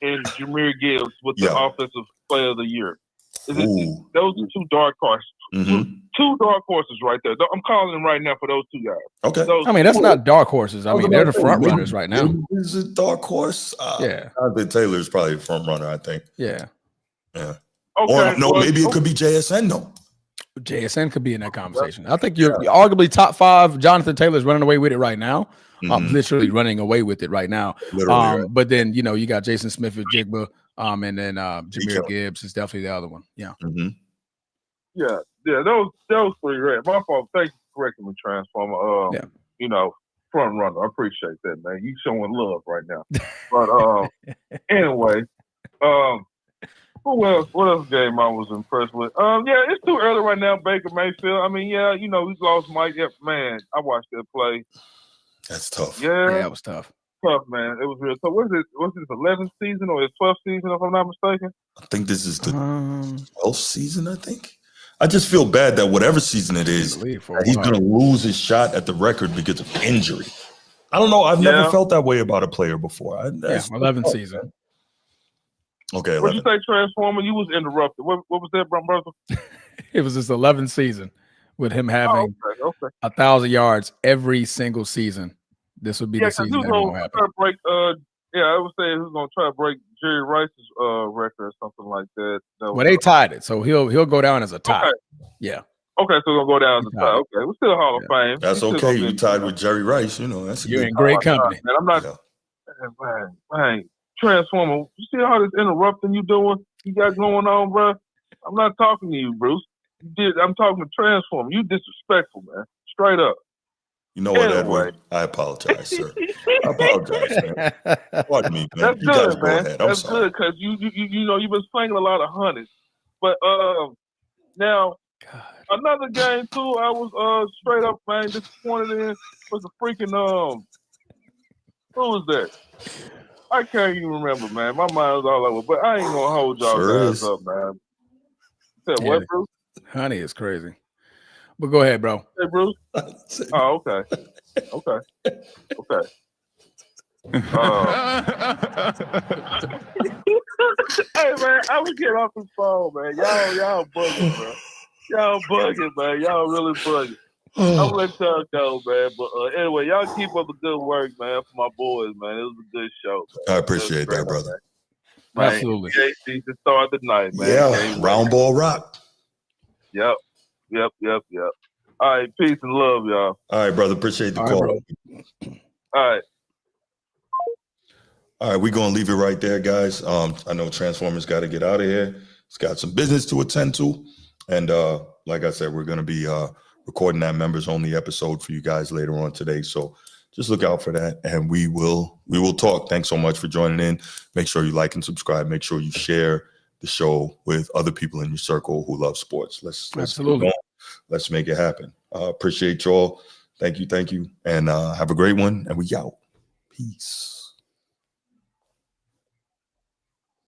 and Jahmyr Gibbs with the Offensive Player of the Year. Those are two dark horses. Mm-hmm. Two dark horses right there. I'm calling them right now for those two guys. Okay. I mean, that's not dark horses. I mean, they're the front runners right now. Is it dark horse? Jonathan Taylor is probably the front runner, I think. Yeah. Yeah. Okay. Or no, maybe it could be JSN though. JSN could be in that conversation. I think you're arguably top 5. Jonathan Taylor's running away with it right now. Literally running away with it right now. Literally, but then you got Jason Smith and Jigba, and then Jahmyr Gibbs is definitely the other one. Yeah. Mm-hmm. Yeah, those three, right? My fault. Thank you for correcting me, Transformer. Front runner. I appreciate that, man. You showing love right now. But anyway, what else game I was impressed with? It's too early right now, Baker Mayfield. I mean, we lost Mike. Yeah, man, I watched that play. That's tough. Yeah, it was tough. Tough, man. It was real tough. Was this 11th season or his 12th season, if I'm not mistaken? I think this is the 12th season, I think. I just feel bad that whatever season it is, that he's going to lose his shot at the record because of injury. I don't know. I've never felt that way about a player before. 11th season. Okay. What did you say, Transformer? You was interrupted. What was that, brother? It was his 11th season with him having 1,000 yards every single season. This would be the season that won't happen. I would say who's going to try to break Jerry Rice's record or something like that. Well, they tied it, so he'll go down as a tie. Okay. Yeah. Okay, so we'll go down as a tie. Okay, we're still Hall of Fame. That's okay. You tied with Jerry Rice. That's you're in great company. Man, I'm not. Man, Transformer. You see all this interrupting you doing? You got going on, bro? I'm not talking to you, Bruce. I'm talking to Transformer. You disrespectful, man. Straight up. You know what, Edward? I apologize, sir. I apologize, man. Pardon me, man. That's good, man. That's good because you've been slinging a lot of hundreds. But now another game too, I was straight up, man, disappointed in was the freaking who was that? I can't even remember, man. My mind was all over, but I ain't gonna hold y'all guys up, man. What, Bruce? Honey is crazy. But go ahead, bro. Hey, Bruce. Oh, okay. Hey, man, I was getting off the phone, man. Y'all bugging, bro. Y'all bugging, man. Y'all really bugging. I'll let y'all go, man. But anyway, y'all keep up the good work, man, for my boys, man. It was a good show, man. I appreciate that, brother. Man. Absolutely. JC to start the night, man. Yeah, round ball rock. Yep. All right, peace and love, y'all. All right, brother. Appreciate the call. All right, we're going to leave it right there, guys. I know Transformers got to get out of here. It's got some business to attend to. And like I said, we're going to be recording that members-only episode for you guys later on today. So just look out for that, and we will talk. Thanks so much for joining in. Make sure you like and subscribe. Make sure you share the show with other people in your circle who love sports. Let's absolutely. Let's make it happen. Appreciate y'all. Thank you. And have a great one. And we out. Peace.